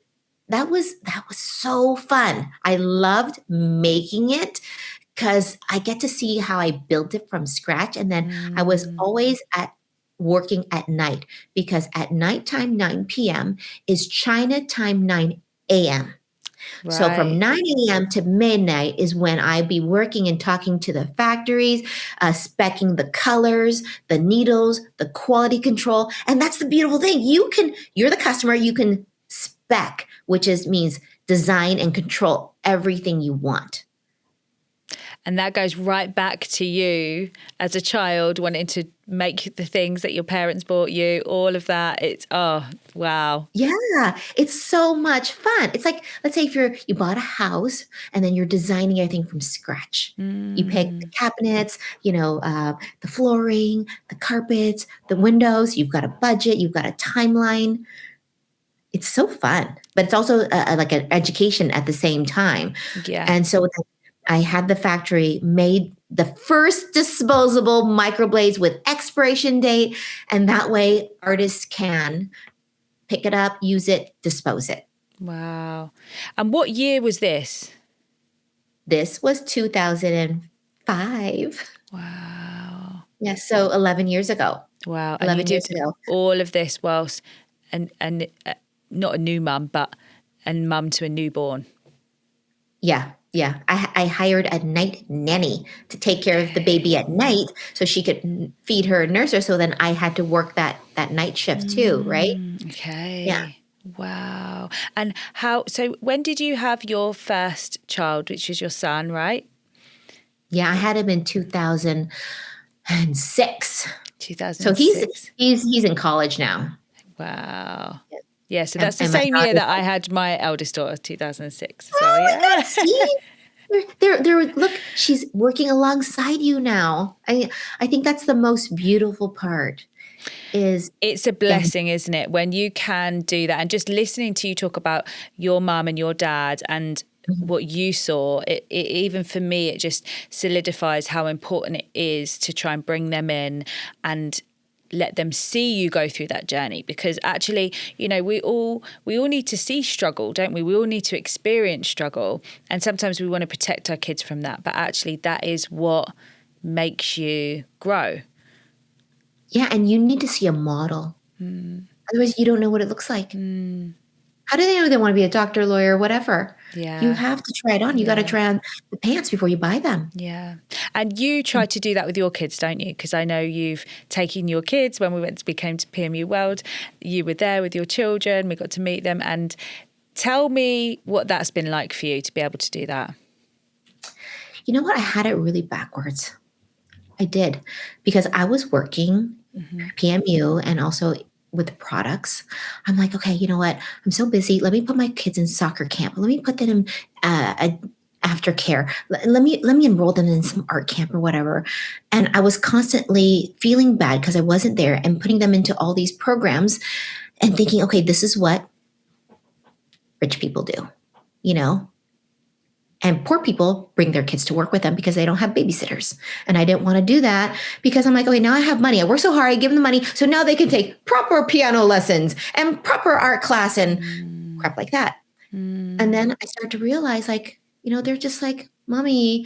that was so fun. I loved making it because I get to see how I built it from scratch. And then I was always working at night, because at nighttime, 9 p.m. is China time 9 a.m. Right. So from 9 a.m. to midnight is when I'd be working and talking to the factories, speccing the colors, the needles, the quality control. And that's the beautiful thing. You're the customer, you can spec, which means design and control everything you want. And that goes right back to you as a child wanting to make the things that your parents bought you, all of that. It's, oh, wow. Yeah, it's so much fun. It's like, let's say if you bought a house and then you're designing everything from scratch. You pick the cabinets, the flooring, the carpets, the windows. You've got a budget. You've got a timeline. It's so fun, but it's also like an education at the same time. Yeah. And so I had the factory made the first disposable microblades with expiration date. And that way artists can pick it up, use it, dispose it. Wow. And what year was this? This was 2005. Wow. Yeah, so 11 years ago. Wow. 11 And you years did ago. all of this whilst, and not a new mum, but a mum to a newborn. Yeah. I hired a night nanny to take care of the baby at night so she could feed her and nurse her. So then I had to work that night shift too, right? Okay. Yeah. Wow. And so when did you have your first child, which is your son, right? Yeah, I had him in 2006. 2006. So he's in college now. Wow. Yeah, so that's the And my same year daughter- that I had my eldest daughter, 2006. So, Oh yeah. my God, see? Look, she's working alongside you now. I think that's the most beautiful part. It's a blessing, isn't it, when you can do that. And just listening to you talk about your mum and your dad and what you saw, it even for me, it just solidifies how important it is to try and bring them in and let them see you go through that journey, because actually, we all need to see struggle, don't we? We all need to experience struggle, and sometimes we want to protect our kids from that, but actually that is what makes you grow. Yeah, and you need to see a model. Otherwise, you don't know what it looks like. How do they know they want to be a doctor, lawyer, whatever? Yeah. You have to try it on. You got to try on the pants before you buy them. Yeah. And you try to do that with your kids, don't you? Because I know you've taken your kids when we came to PMU World. You were there with your children. We got to meet them. And tell me what that's been like for you to be able to do that. You know what? I had it really backwards. I did, because I was working PMU and also with the products. I'm like, okay, you know what? I'm so busy. Let me put my kids in soccer camp. Let me put them in aftercare. Let me enroll them in some art camp or whatever. And I was constantly feeling bad because I wasn't there and putting them into all these programs and thinking, okay, this is what rich people do, And poor people bring their kids to work with them because they don't have babysitters. And I didn't want to do that because I'm like, okay, now I have money. I work so hard. I give them the money. So now they can take proper piano lessons and proper art class and crap like that. And then I start to realize, they're just like, Mommy,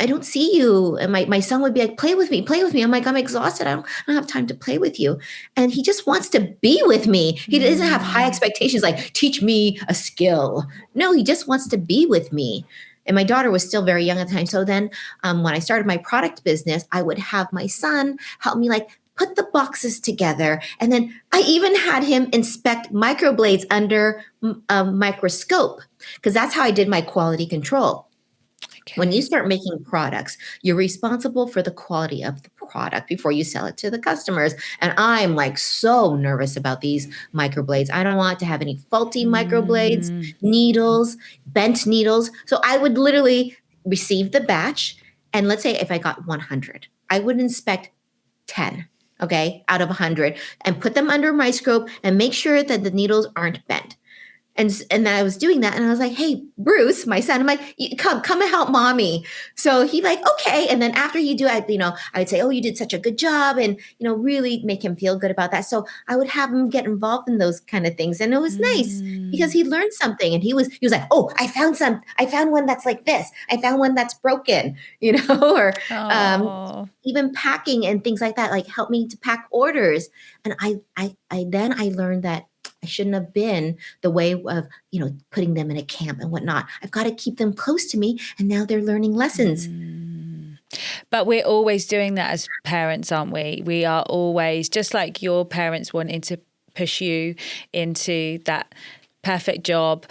I don't see you. And my son would be like, play with me. I'm like, I'm exhausted. I don't have time to play with you. And he just wants to be with me. He doesn't have high expectations like, teach me a skill. No, he just wants to be with me. And my daughter was still very young at the time. So then when I started my product business, I would have my son help me put the boxes together. And then I even had him inspect microblades under a microscope, because that's how I did my quality control. Okay. When you start making products, you're responsible for the quality of the product before you sell it to the customers. And I'm so nervous about these microblades. I don't want to have any faulty microblades, needles, bent needles. So I would literally receive the batch. And let's say if I got 100, I would inspect 10, out of 100, and put them under a microscope and make sure that the needles aren't bent. And then I was doing that, and I was like, hey, Bruce, my son, I'm like, come and help Mommy. So he okay. And then after you do, I would say, oh, you did such a good job, and, really make him feel good about that. So I would have him get involved in those kind of things. And it was nice because he learned something, and he was like, oh, I found one that's like this. I found one that's broken, or even packing and things like that, help me to pack orders. And I learned that I shouldn't have been the way of, putting them in a camp and whatnot. I've got to keep them close to me. And now they're learning lessons. But we're always doing that as parents, aren't we? We are always, just like your parents wanting to push you into that perfect job.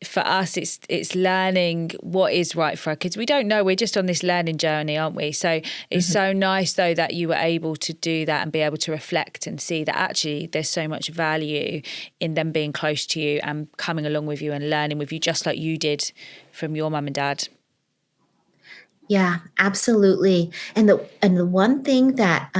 for us, it's learning what is right for our kids. We don't know. We're just on this learning journey, aren't we? So it's so nice, though, that you were able to do that and be able to reflect and see that actually there's so much value in them being close to you and coming along with you and learning with you, just like you did from your mum and dad. Yeah, absolutely. And the one thing that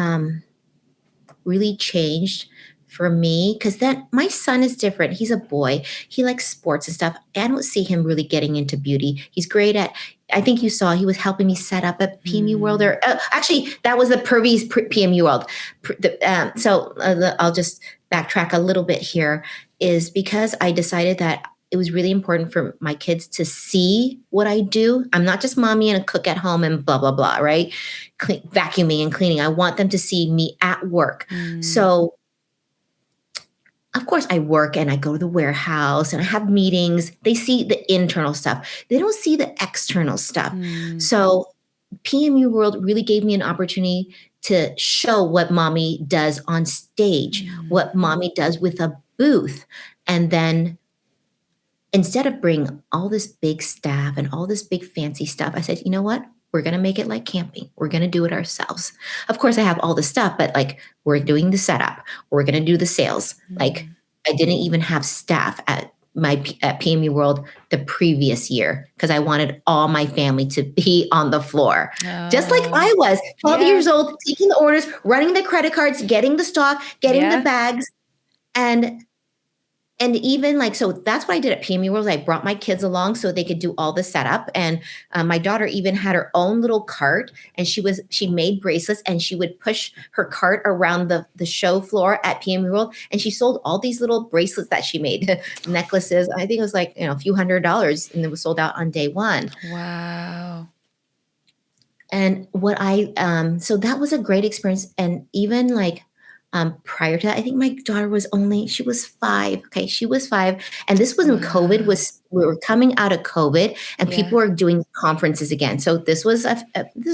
really changed for me, because then my son is different. He's a boy. He likes sports and stuff. I don't see him really getting into beauty. He's great at, I think you saw, he was helping me set up at PMU World. Or actually, that was the previous PMU World. I'll just backtrack a little bit here, is because I decided that it was really important for my kids to see what I do. I'm not just mommy and a cook at home and blah, blah, blah, right? Vacuuming and cleaning. I want them to see me at work. So of course, I work and I go to the warehouse and I have meetings. They see the internal stuff. They don't see the external stuff. So PMU World really gave me an opportunity to show what mommy does on stage, what mommy does with a booth. And then instead of bringing all this big staff and all this big fancy stuff, I said, you know what? We're going to make it like camping. We're going to do it ourselves. Of course, I have all the stuff, but like we're doing the setup. We're going to do the sales. Like I didn't even have staff at PMU World the previous year because I wanted all my family to be on the floor. Just like I was 12 years old, taking the orders, running the credit cards, getting the stock, getting the bags. And even like, so that's what I did at PMU World. I brought my kids along so they could do all the setup. And my daughter even had her own little cart, and she made bracelets, and she would push her cart around the show floor at PMU World. And she sold all these little bracelets that she made, necklaces. I think it was like, a few $100s, and it was sold out on day one. Wow. And so that was a great experience. And even like, prior to that, I think my daughter she was 5. Okay. She was 5. And this was when COVID we were coming out of COVID and people were doing conferences again. So this was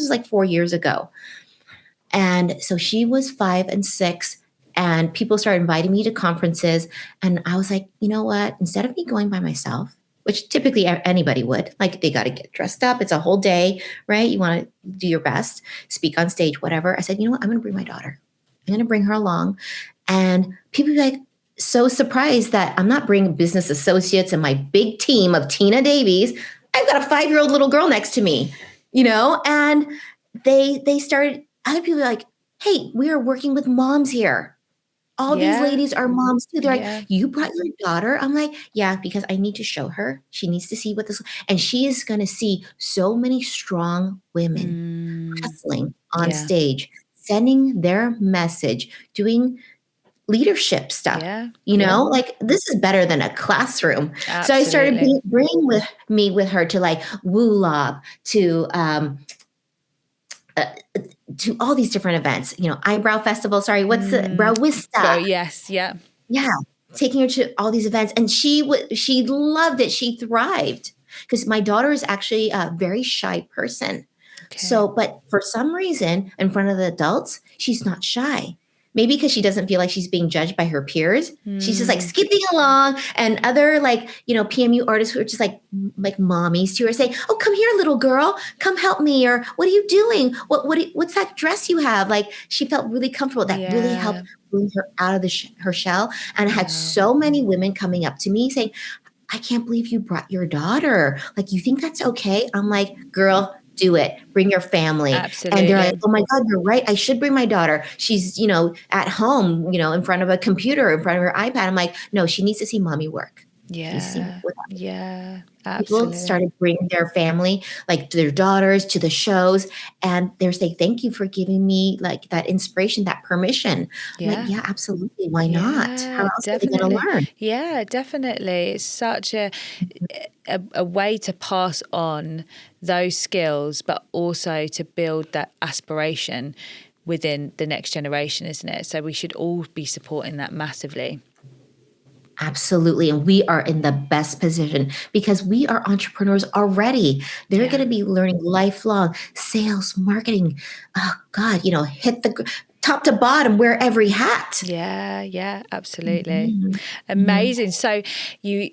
like 4 years ago. And so she was 5 and 6 and people started inviting me to conferences. And I was like, you know what, instead of me going by myself, which typically anybody would, like they got to get dressed up. It's a whole day, right? You want to do your best, speak on stage, whatever. I said, you know what, I'm going to bring my daughter. I'm going to bring her along. And people be like so surprised that I'm not bringing business associates and my big team of Tina Davies. I've got a 5-year-old little girl next to me, and they started, other people are like, hey, we are working with moms here. All these ladies are moms too. They're like, you brought your daughter? I'm like, yeah, because I need to show her. She needs to see what this, and she is going to see so many strong women hustling on stage, sending their message, doing leadership stuff, like this is better than a classroom. Absolutely. So I started bringing with her to like Woo Lob, to all these different events, eyebrow festival. Sorry, what's the Brow Wista? Oh, yes. Yeah. Yeah. Taking her to all these events. And she loved it. She thrived because my daughter is actually a very shy person. Okay. So, but for some reason, in front of the adults, she's not shy. Maybe because she doesn't feel like she's being judged by her peers. She's just like skipping along, and other PMU artists who are just like mommies to her saying, "Oh, come here, little girl, come help me," or "What are you doing? What's that dress you have?" Like she felt really comfortable. That really helped bring her out of her shell. And I had so many women coming up to me saying, "I can't believe you brought your daughter. Like, you think that's okay?" I'm like, "Girl, do it. Bring your family." Absolutely. And they're like, "Oh my God, you're right. I should bring my daughter. She's, at home, in front of a computer, in front of her iPad." I'm like, "No, she needs to see mommy work." Yeah. Yeah. Absolutely. People started bringing their family, like their daughters, to the shows, and they're saying, "Thank you for giving me like that inspiration, that permission." Yeah. I'm like, yeah, absolutely. Why not? How else are they going to learn? Yeah, definitely. It's such a way to pass on those skills, but also to build that aspiration within the next generation, isn't it? So we should all be supporting that massively. Absolutely. And we are in the best position because we are entrepreneurs already. They're going to be learning lifelong sales, marketing. Oh God, hit the top to bottom, wear every hat. Yeah, absolutely. Amazing. So you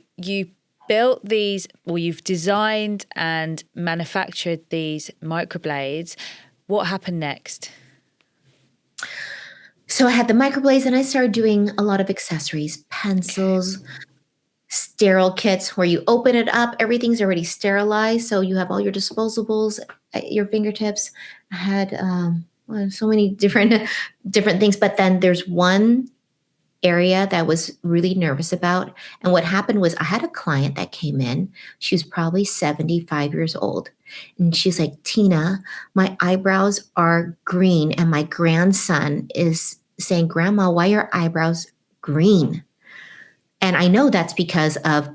built these, or you've designed and manufactured these microblades. What happened next? So I had the microblades and I started doing a lot of accessories, pencils, sterile kits where you open it up, everything's already sterilized. So you have all your disposables at your fingertips. I had so many different things. But then there's one area that I was really nervous about. And what happened was I had a client that came in. She was probably 75 years old. And she's like, Tina, my eyebrows are green. And my grandson is saying, Grandma, why are your eyebrows green? And I know that's because of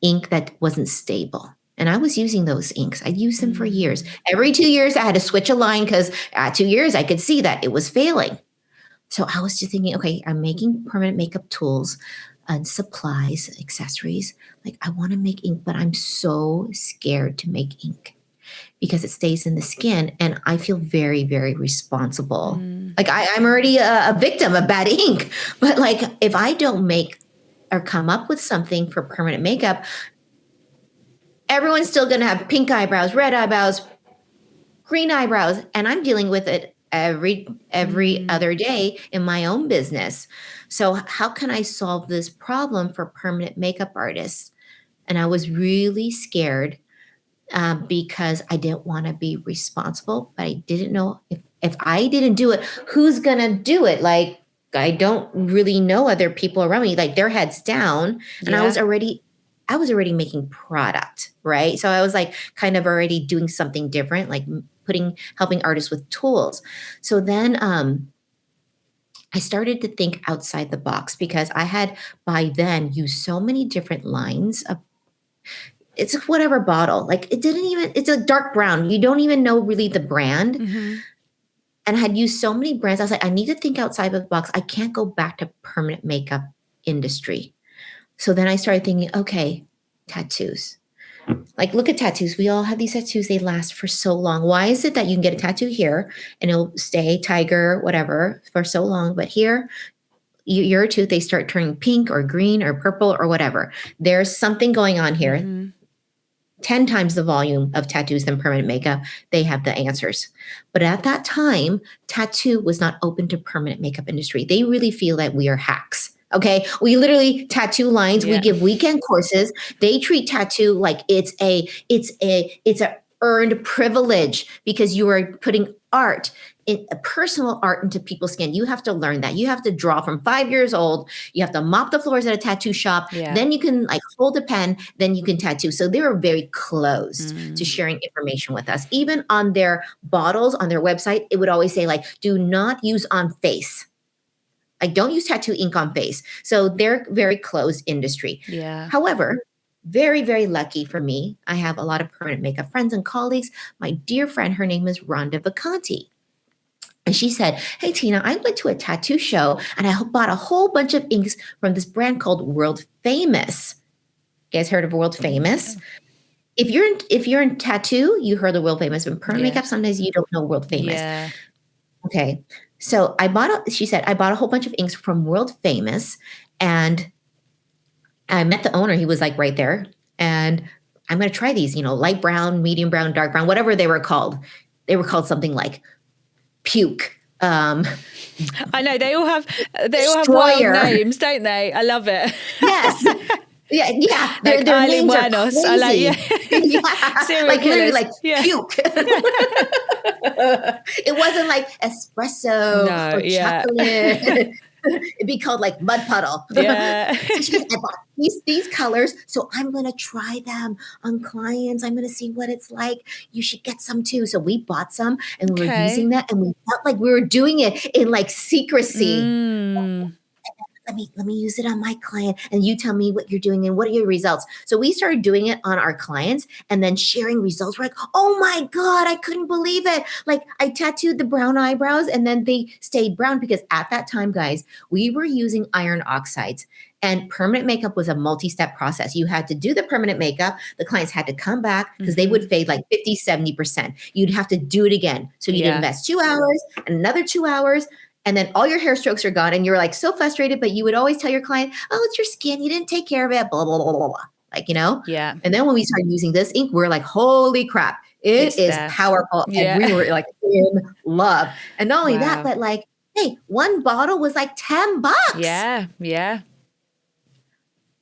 ink that wasn't stable. And I was using those inks. I'd used them for years. Every 2 years, I had to switch a line because at 2 years, I could see that it was failing. So I was just thinking, okay, I'm making permanent makeup tools and supplies, accessories. Like I want to make ink, but I'm so scared to make ink because it stays in the skin. And I feel very, very responsible. Like I'm already a victim of bad ink. But like if I don't make or come up with something for permanent makeup, everyone's still going to have pink eyebrows, red eyebrows, green eyebrows. And I'm dealing with it every other day in my own business. So how can I solve this problem for permanent makeup artists? And I was really scared because I didn't want to be responsible, but I didn't know if I didn't do it, who's going to do it? Like, I don't really know other people around me, like their heads down. And I was already making product, right? So I was like kind of already doing something different, like helping artists with tools. So then I started to think outside the box because I had by then used so many different lines of, it's whatever bottle, like it's a dark brown. You don't even know really the brand. And I had used so many brands. I was like, I need to think outside of the box. I can't go back to permanent makeup industry. So then I started thinking, okay, tattoos. Like, look at tattoos. We all have these tattoos. They last for so long. Why is it that you can get a tattoo here and it'll stay tiger, whatever, for so long? But here, your tooth, they start turning pink or green or purple or whatever. There's something going on here. 10 times the volume of tattoos than permanent makeup. They have the answers. But at that time, tattoo was not open to permanent makeup industry. They really feel that we are hacks. Okay. We literally tattoo lines. We give weekend courses. They treat tattoo like it's a earned privilege because you are putting art, personal art into people's skin. You have to learn that. You have to draw from 5 years old. You have to mop the floors at a tattoo shop. Then you can like hold a pen, then you can tattoo. So they were very closed to sharing information with us. Even on their bottles, on their website, it would always say like, do not use on face. Like don't use tattoo ink on face. So they're very closed industry. However, very, very lucky for me. I have a lot of permanent makeup friends and colleagues. My dear friend, her name is Rhonda Vacanti. And she said, hey, Tina, I went to a tattoo show and I bought a whole bunch of inks from this brand called World Famous. You guys heard of World Famous? If you're in tattoo, you heard of World Famous. But permanent makeup, sometimes you don't know World Famous. Okay. So she said, I bought a whole bunch of inks from World Famous and I met the owner. He was like right there. And I'm going to try these, light brown, medium brown, dark brown, whatever they were called. They were called something like puke. I know they all have wild names, don't they? I love it. Yes. Yeah. Their names are crazy. I like, like literally like puke. It wasn't like espresso or chocolate. It'd be called like mud puddle. So I bought these colors. So I'm going to try them on clients. I'm going to see what it's like. You should get some too. So we bought some and we were using that and we felt like we were doing it in like secrecy. Let me use it on my client and you tell me what you're doing and what are your results. So we started doing it on our clients and then sharing results. We're like, oh my God, I couldn't believe it. Like I tattooed the brown eyebrows and then they stayed brown because at that time, guys, we were using iron oxides and permanent makeup was a multi-step process. You had to do the permanent makeup. The clients had to come back because they would fade like 50, 70%. You'd have to do it again. So you'd invest 2 hours and another 2 hours. And then all your hair strokes are gone and you're like so frustrated, but you would always tell your client, oh, it's your skin. You didn't take care of it, blah, blah, blah, blah, blah. like, you know? Yeah. And then when we started using this ink, we're like, holy crap, it It's is there. powerful. And Yeah. we were like in love. And not only that, Wow. but like, hey, one bottle was like $10. Yeah. Yeah.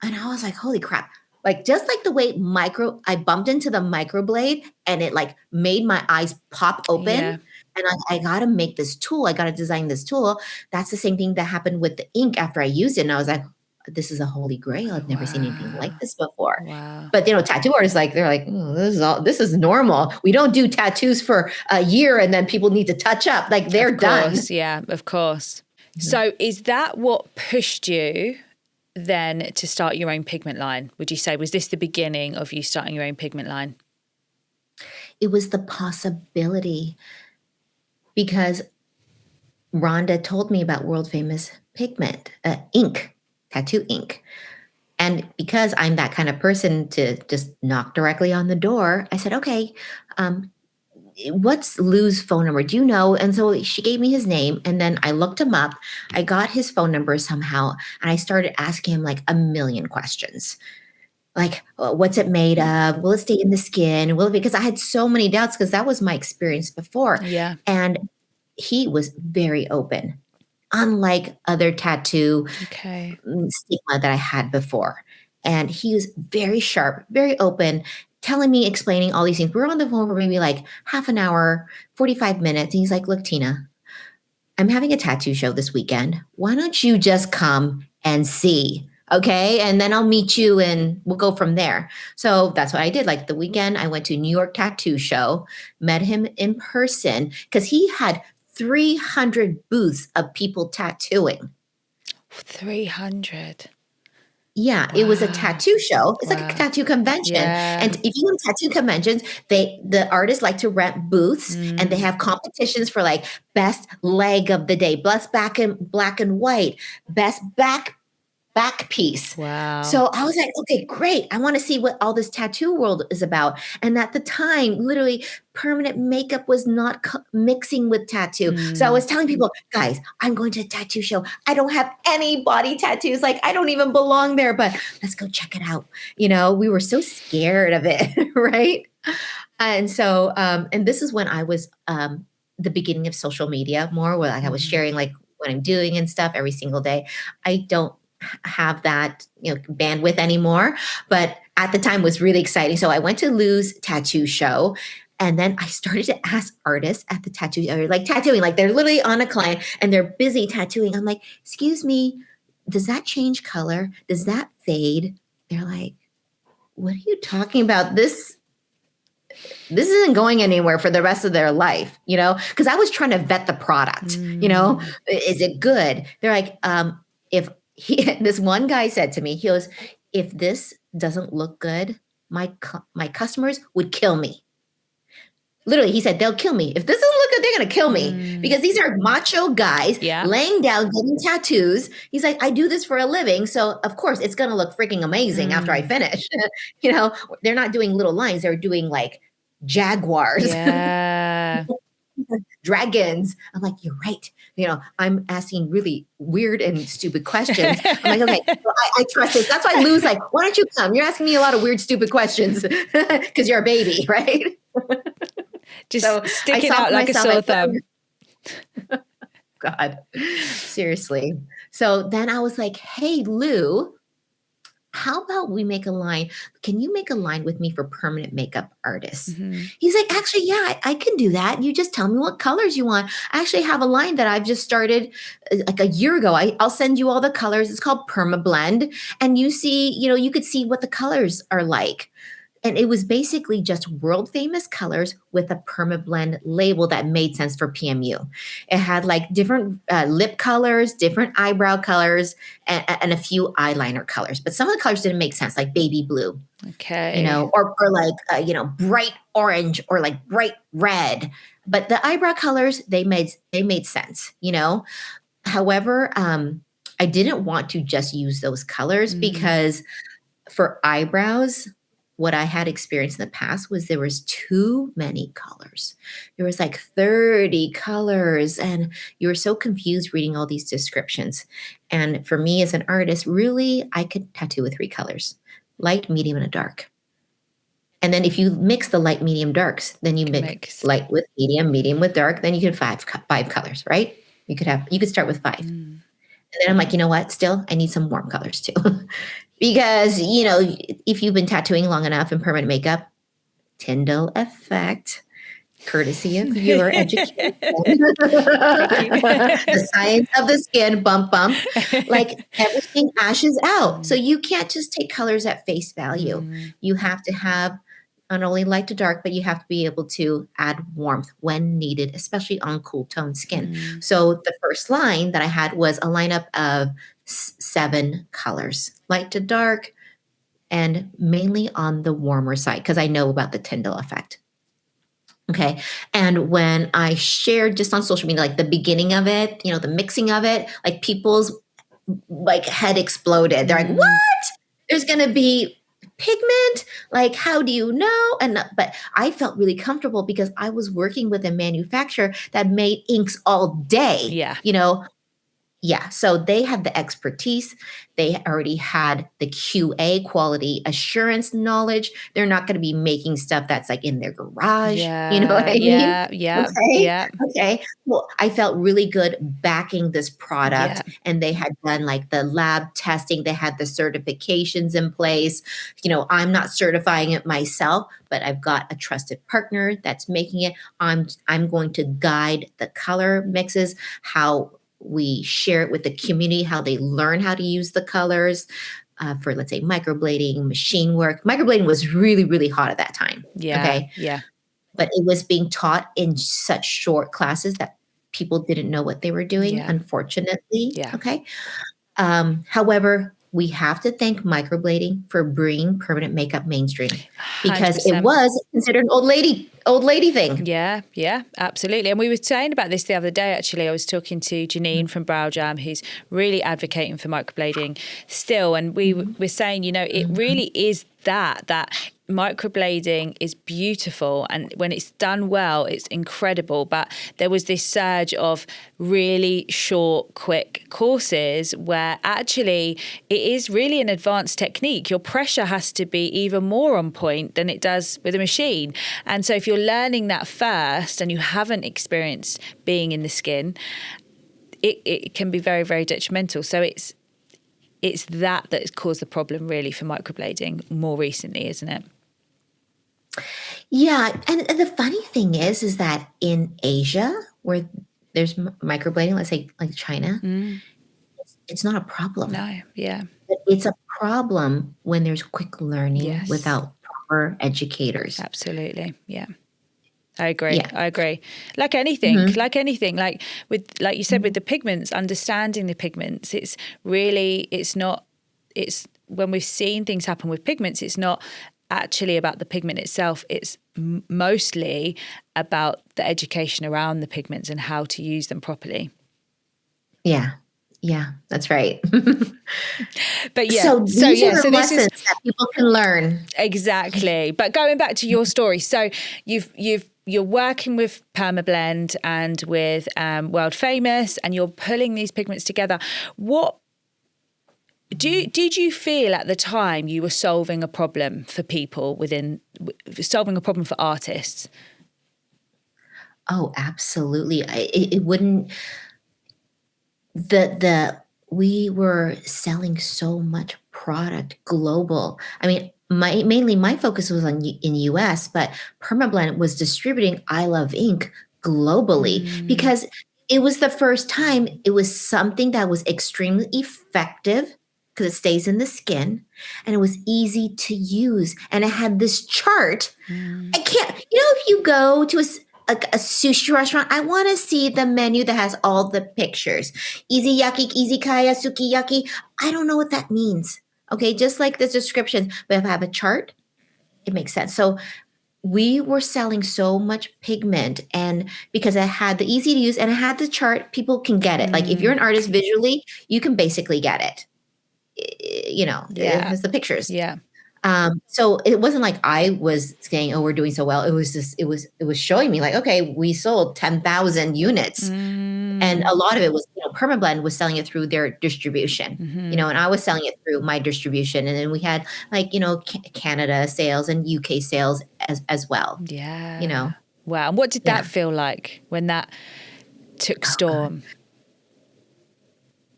And I was like, holy crap. Like just like the way I bumped into the microblade and it like made my eyes pop open. Yeah. And I got to make this tool. I got to design this tool. That's the same thing that happened with the ink after I used it. And I was like, this is a holy grail. I've never seen anything like this before. Wow. But tattoo artists, like, they're like, this is normal. We don't do tattoos for a year and then people need to touch up. Like they're done. Yeah, of course. So is that what pushed you then to start your own pigment line? Would you say, was this the beginning of you starting your own pigment line? It was the possibility, because Rhonda told me about world famous pigment, ink, tattoo ink. And because I'm that kind of person to just knock directly on the door, I said, okay, what's Lou's phone number? Do you know? And so she gave me his name, and then I looked him up. I got his phone number somehow, and I started asking him like a million questions. Like, what's it made of? Will it stay in the skin? Because I had so many doubts, because that was my experience before. Yeah. And he was very open, unlike other tattoo stigma that I had before. And he was very sharp, very open, telling me, explaining all these things. We were on the phone for maybe like half an hour, 45 minutes. And he's like, look, Tina, I'm having a tattoo show this weekend. Why don't you just come and see? Okay. And then I'll meet you and we'll go from there. So that's what I did. Like the weekend, I went to New York Tattoo Show, met him in person, because he had 300 booths of people tattooing. 300. Yeah, Wow. It was a tattoo show. It's like a tattoo convention. Yeah. And if you go to tattoo conventions, the artists like to rent booths, and they have competitions for like best leg of the day, best black and white, best back piece. Wow. So I was like, okay, great. I want to see what all this tattoo world is about. And at the time, literally, permanent makeup was not mixing with tattoo. So I was telling people, guys, I'm going to a tattoo show. I don't have any body tattoos. Like, I don't even belong there, but let's go check it out. We were so scared of it, right? And so, and this is when I was the beginning of social media more, where like I was sharing like what I'm doing and stuff every single day. I don't have that bandwidth anymore, but at the time was really exciting. So I went to Lou's tattoo show, and then I started to ask artists at the tattoo, like tattooing, like they're literally on a client and they're busy tattooing. I'm like, excuse me, does that change color? Does that fade? They're like, what are you talking about? This isn't going anywhere for the rest of their life, because I was trying to vet the product, is it good? They're like, this one guy said to me, he goes, if this doesn't look good, my customers would kill me. Literally, he said, they'll kill me. If this doesn't look good, they're going to kill me, because these are macho guys laying down, getting tattoos. He's like, I do this for a living. So of course it's going to look freaking amazing after I finish. They're not doing little lines. They're doing like jaguars. Yeah. Dragons. I'm like, you're right. I'm asking really weird and stupid questions. I'm like, okay, so I trust it. That's why Lou's like, why don't you come? You're asking me a lot of weird, stupid questions because you're a baby, right? Just sticking out like a sore thumb. God, seriously. So then I was like, hey, Lou, how about we make a line? Can you make a line with me for permanent makeup artists? He's like, actually, yeah, I can do that. You just tell me what colors you want. I actually have a line that I've just started like a year ago. I'll send you all the colors. It's called Permablend. And you see, you could see what the colors are like. And it was basically just world famous colors with a Permablend label that made sense for PMU. It had like different lip colors, different eyebrow colors, and a few eyeliner colors. But some of the colors didn't make sense, like baby blue, okay, or like bright orange or like bright red. But the eyebrow colors, they made sense. However, I didn't want to just use those colors because for eyebrows, what I had experienced in the past was there was too many colors. There was like 30 colors, and you were so confused reading all these descriptions. And for me as an artist, really, I could tattoo with 3 colors. light, medium, and a dark. And then if you mix the light, medium, darks, then you mix light with medium, medium with dark, then you get five colors, right? You could start with 5. And then I'm like, you know what? Still, I need some warm colors too. Because, if you've been tattooing long enough in permanent makeup, Tyndall effect, courtesy of your education. The science of the skin, bump. Like everything ashes out. So you can't just take colors at face value. You have to have not only light to dark, but you have to be able to add warmth when needed, especially on cool tone skin. So the first line that I had was a lineup of 7 colors, light to dark, and mainly on the warmer side, because I know about the Tyndall effect. Okay. And when I shared just on social media, like the beginning of it, the mixing of it, like people's head exploded. They're like, what? There's going to be pigment? Like, how do you know? But I felt really comfortable because I was working with a manufacturer that made inks all day. Yeah. Yeah. So they had the expertise. They already had the QA, quality assurance knowledge. They're not going to be making stuff that's like in their garage. Yeah. You know what I mean? Yeah. Okay. Yeah. Okay. Well, I felt really good backing this product, and they had done like the lab testing. They had the certifications in place. I'm not certifying it myself, but I've got a trusted partner that's making it. I'm going to guide the color mixes, how we share it with the community, how they learn how to use the colors for, let's say, microblading, machine work. Microblading was really, really hot at that time. Yeah. Okay. Yeah. But it was being taught in such short classes that people didn't know what they were doing, unfortunately. Yeah. Okay. However, we have to thank microblading for bringing permanent makeup mainstream, because 100%. it was considered an old lady thing. Yeah, absolutely. And we were saying about this the other day, actually. I was talking to Janine from Brow Jam, who's really advocating for microblading still. And we were saying, it really is that microblading is beautiful, and when it's done well, it's incredible. But there was this surge of really short, quick courses where actually it is really an advanced technique. Your pressure has to be even more on point than it does with a machine. And so if you're learning that first and you haven't experienced being in the skin, it can be very, very detrimental. So it's that has caused the problem really for microblading more recently, isn't it? Yeah. And the funny thing is that in Asia, where there's microblading, let's say like China, it's not a problem. No, yeah. But it's a problem when there's quick learning without proper educators. Absolutely. Yeah. I agree. Like anything, like you said, with the pigments, understanding the pigments, it's when we've seen things happen with pigments, it's not actually about the pigment itself. It's mostly about the education around the pigments and how to use them properly. Yeah, that's right. But so these are lessons that people can learn. Exactly. But going back to your story, so you're working with Permablend and with World Famous, and you're pulling these pigments together. What did you feel at the time you were solving a problem for people solving a problem for artists? Oh, absolutely. It wouldn't. We were selling so much product global. I mean, mainly my focus was in the US, but Permablend was distributing I Love Ink globally because it was the first time it was something that was extremely effective because it stays in the skin, and it was easy to use. And it had this chart. I can't, if you go to a sushi restaurant, I want to see the menu that has all the pictures. Easy yaki, easy kaya, sukiyaki. I don't know what that means. Okay, just like the descriptions. But if I have a chart, it makes sense. So we were selling so much pigment, and because I had the easy to use and I had the chart, people can get it. Like if you're an artist visually, you can basically get it. It has the pictures. Yeah. So it wasn't like I was saying, "Oh, we're doing so well." It was just, it was showing me like, okay, we sold 10,000 units, and a lot of it was, Permablend was selling it through their distribution, and I was selling it through my distribution. And then we had like, Canada sales and UK sales as well, Yeah. Wow. And what did that feel like when that took storm?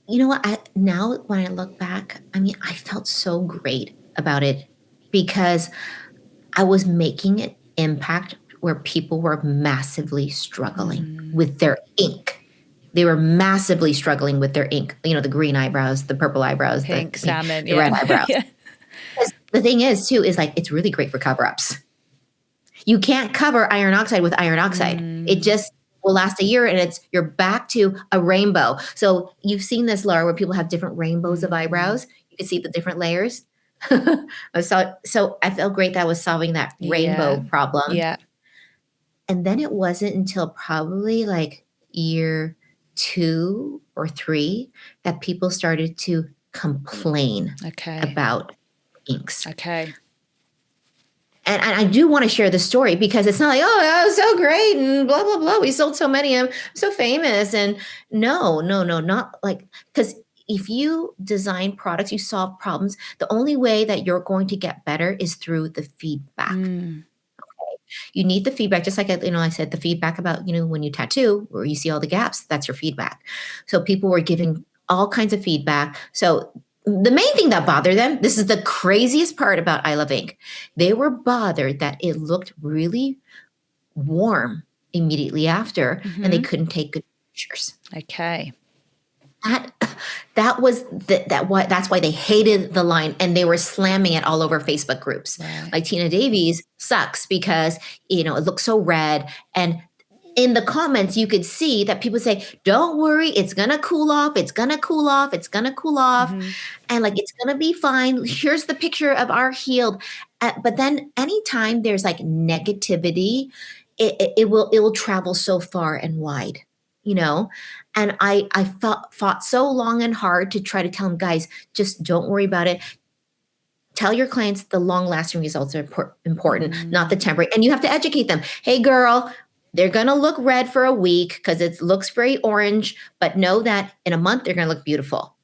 You know what? Now when I look back, I mean, I felt so great about it because I was making an impact where people were massively struggling with their ink. They were massively struggling with their ink. The green eyebrows, the purple eyebrows, Pink, salmon, the red eyebrows. Yeah. The thing is, too, is like it's really great for cover-ups. You can't cover iron oxide with iron oxide. It just will last a year, and you're back to a rainbow. So you've seen this, Lara, where people have different rainbows of eyebrows. You can see the different layers. So I felt great that I was solving that rainbow problem. Yeah. And then it wasn't until probably like year 2 or 3 that people started to complain about inks. Okay. And I do want to share the story because it's not like, oh, that was so great and blah, blah, blah. We sold so many. I'm so famous. And no, not like, because if you design products, you solve problems, the only way that you're going to get better is through the feedback. You need the feedback, just like, I said, the feedback about, when you tattoo or you see all the gaps, that's your feedback. So people were giving all kinds of feedback. So the main thing that bothered them, this is the craziest part about I Love Ink. They were bothered that it looked really warm immediately after, and they couldn't take good pictures. Okay. That's why they hated the line, and they were slamming it all over Facebook groups. Right. Like Tina Davies sucks because it looks so red, and in the comments you could see that people say, "Don't worry, it's gonna cool off. It's gonna cool off. It's gonna cool off, and like it's gonna be fine. Here's the picture of our healed." But then anytime there's like negativity, it will travel so far and wide. And I fought so long and hard to try to tell them, guys, just don't worry about it. Tell your clients the long-lasting results are important, not the temporary. And you have to educate them. Hey, girl, they're going to look red for a week because it looks very orange, but know that in a month, they're going to look beautiful.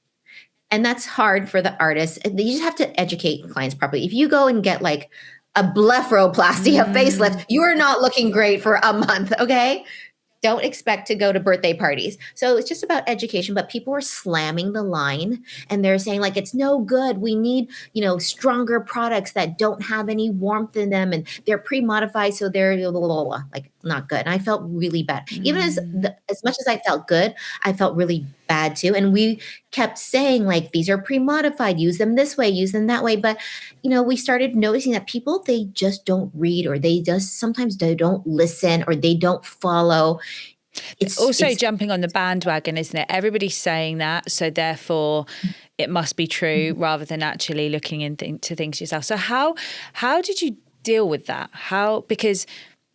And that's hard for the artists. You just have to educate clients properly. If you go and get like a blepharoplasty, a facelift, you are not looking great for a month, okay? Don't expect to go to birthday parties. So it's just about education, but people are slamming the line and they're saying like, it's no good. We need, stronger products that don't have any warmth in them and they're pre-modified. So they're blah, blah, blah, like not good. And I felt really bad. Even as much as I felt good, I felt really bad too. And we kept saying like, these are pre-modified, use them this way, use them that way. But, we started noticing that people, they just don't read, or sometimes they don't listen, or they don't follow. It's also jumping on the bandwagon, isn't it? Everybody's saying that, so therefore it must be true, rather than actually looking into things yourself. So how did you deal with that? Because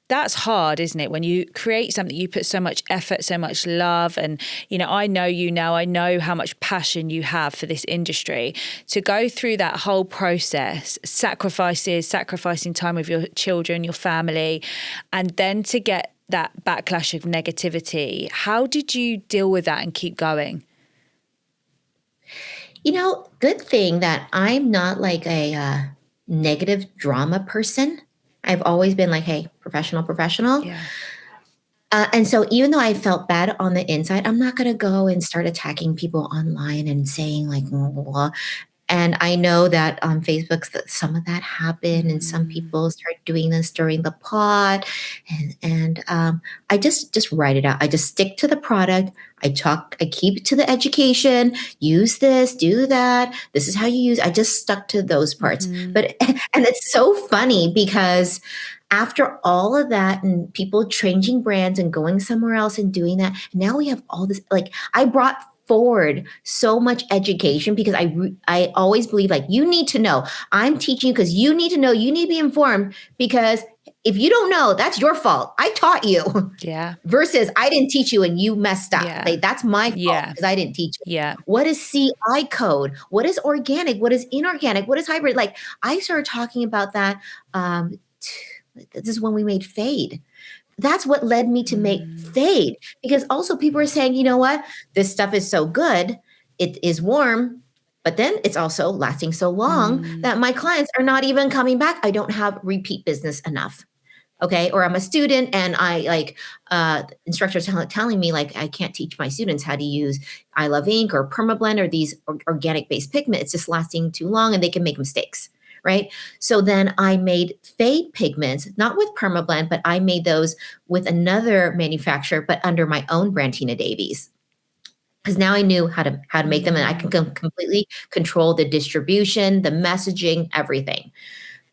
that's hard, isn't it? When you create something, you put so much effort, so much love. And, I know I know how much passion you have for this industry. To go through that whole process, sacrificing time with your children, your family, and then to get that backlash of negativity. How did you deal with that and keep going? Good thing that I'm not like a negative drama person. I've always been like, hey, professional. Yeah. And so even though I felt bad on the inside, I'm not going to go and start attacking people online and saying like, blah, blah, blah. And I know that on Facebook, that some of that happened, and some people start doing this during the pod. And I just write it out. I just stick to the product. I keep to the education. Use this, do that. This is how you use. I just stuck to those parts. And it's so funny because after all of that and people changing brands and going somewhere else and doing that, now we have all this. Like I brought forward so much education because I always believe like you need to know. I'm teaching you because you need to know. You need to be informed because if you don't know, that's your fault. I taught you. Yeah. Versus I didn't teach you and you messed up. Yeah. Like, that's my fault because I didn't teach you. Yeah. What is CI code? What is organic? What is inorganic? What is hybrid? Like I started talking about that. This is when we made Fade. that's what led me to make Fade, because also people are saying, you know what, this stuff is so good, it is warm, but then it's also lasting so long that my clients are not even coming back. I don't have repeat business enough. Okay. Or I'm a student and I like instructors telling me like I can't teach my students how to use I Love Ink or Permablend or these organic based pigment. It's just lasting too long and they can make mistakes. Right. So then I made Fade pigments, not with Permablend, but I made those with another manufacturer, but under my own brand, Tina Davies. Because now I knew how to make them, and I can completely control the distribution, the messaging, everything.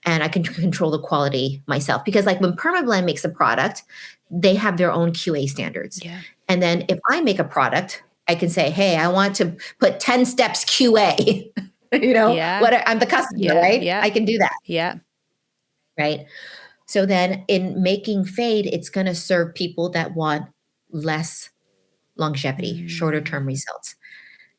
And I can control the quality myself. Because like when Permablend makes a product, they have their own QA standards. Yeah. And then if I make a product, I can say, hey, I want to put 10 steps QA. I'm the customer, right? Yeah. I can do that. Yeah. Right. So then in making Fade, it's going to serve people that want less longevity, shorter term results,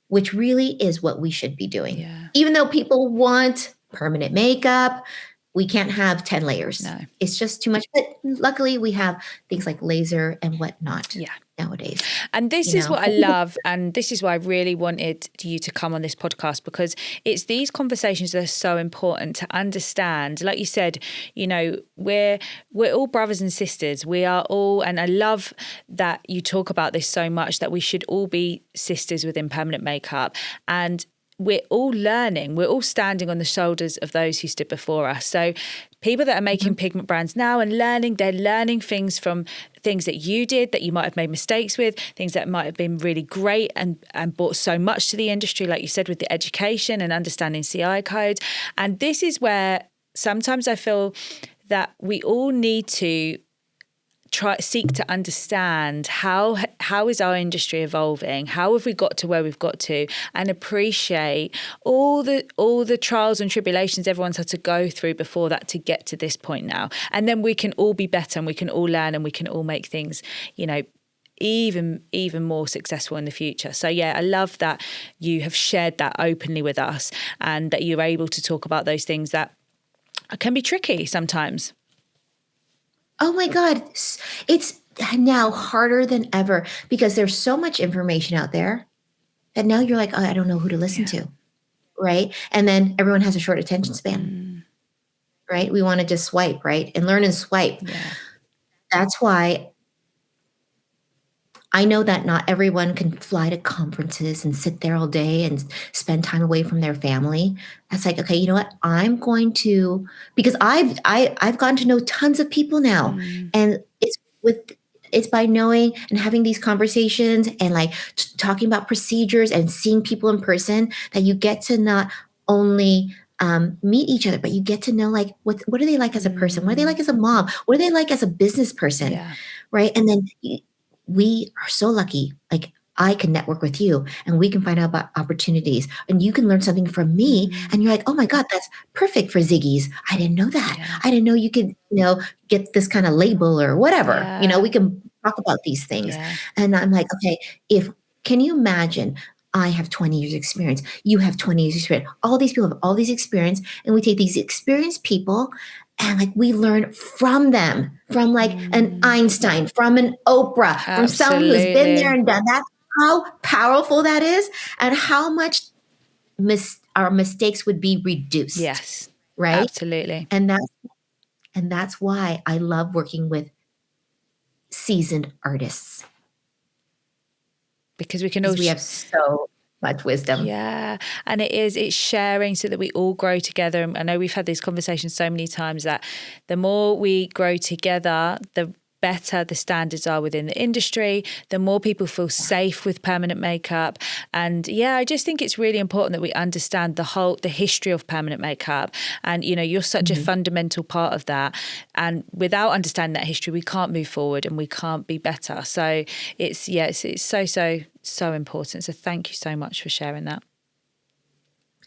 which really is what we should be doing. Yeah. Even though people want permanent makeup, we can't have 10 layers. No. It's just too much. But luckily we have things like laser and whatnot nowadays. And this is what I love. And this is why I really wanted you to come on this podcast, because it's these conversations that are so important to understand. Like you said, we're all brothers and sisters. We are all, and I love that you talk about this so much, that we should all be sisters within permanent makeup. And we're all learning. We're all standing on the shoulders of those who stood before us. So people that are making pigment brands now and learning, they're learning things from things that you did that you might have made mistakes with, things that might have been really great and brought so much to the industry, like you said, with the education and understanding CI codes. And this is where sometimes I feel that we all need to seek to understand how is our industry evolving, how have we got to where we've got to, and appreciate all the trials and tribulations everyone's had to go through before that to get to this point now. And then we can all be better, and we can all learn, and we can all make things, even more successful in the future. So yeah, I love that you have shared that openly with us, and that you're able to talk about those things that can be tricky sometimes. Oh my God. It's now harder than ever because there's so much information out there that now you're like, oh, I don't know who to listen to. Right. And then everyone has a short attention span. Right. We want to just swipe, right? And learn and swipe. Yeah. That's why I know that not everyone can fly to conferences and sit there all day and spend time away from their family. That's like, okay, you know what? I'm going to, because I've gotten to know tons of people now, and it's by knowing and having these conversations and like talking about procedures and seeing people in person that you get to not only meet each other, but you get to know like what are they like as a person? What are they like as a mom? What are they like as a business person? Yeah. Right. And then we are so lucky. Like I can network with you and we can find out about opportunities, and you can learn something from me. And you're like, oh my God, that's perfect for Ziggy's. I didn't know that. Yeah. I didn't know you could, get this kind of label or whatever. Yeah. We can talk about these things. Yeah. And I'm like, okay, can you imagine? I have 20 years experience. You have 20 years experience. All these people have all these experience, and we take these experienced people and like we learn from them, from like an Einstein, from an Oprah, from someone who's been there and done that. How powerful that is, and how much our mistakes would be reduced. Yes, right. Absolutely. And that's why I love working with seasoned artists, because we have so much wisdom. Yeah. And it's sharing so that we all grow together. And I know we've had these conversations so many times that the more we grow together, the better the standards are within the industry, the more people feel safe with permanent makeup. And yeah, I just think it's really important that we understand the history of permanent makeup. And, you're such a fundamental part of that. And without understanding that history, we can't move forward and we can't be better. So it's so important. So thank you so much for sharing that.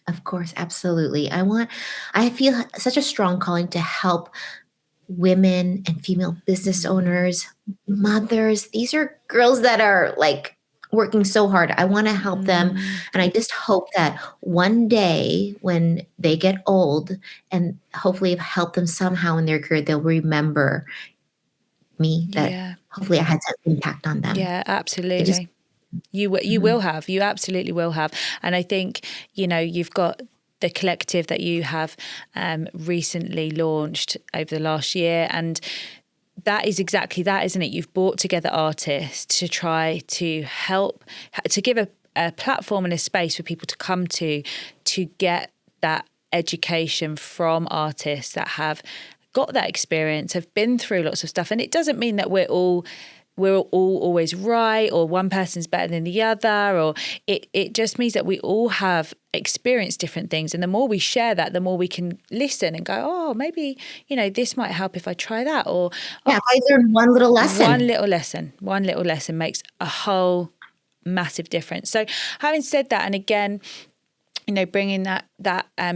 Of course, absolutely. I feel such a strong calling to help women and female business owners, mothers. These are girls that are like working so hard. I want to help them. And I just hope that one day when they get old and hopefully help them somehow in their career, they'll remember me that Yeah. hopefully I had some impact on them. Yeah, It just, absolutely. You mhm. will have. You absolutely will have. And I think, you've got the collective that you have recently launched over the last year. And that is exactly that, isn't it? You've brought together artists to try to help, to give a platform and a space for people to come to get that education from artists that have got that experience, have been through lots of stuff. And it doesn't mean that we're all always right, or one person's better than the other, or it just means that we all have experienced different things. And the more we share that, the more we can listen and go, oh, maybe, this might help if I try that. Or Yeah, if I learned one little lesson. one little lesson makes a whole massive difference. So having said that, and again, bringing that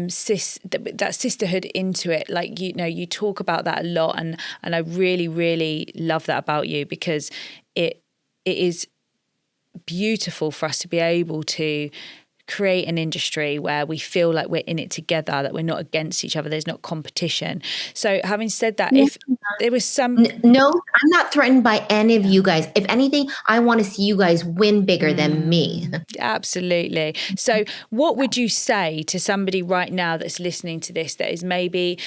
sisterhood into it, like, you talk about that a lot, and I really, really love that about you, because it is beautiful for us to be able to create an industry where we feel like we're in it together, that we're not against each other, there's not competition. So having said that, if there was some... No, I'm not threatened by any of you guys. If anything, I want to see you guys win bigger than me. Absolutely. So what would you say to somebody right now that's listening to this, that is maybe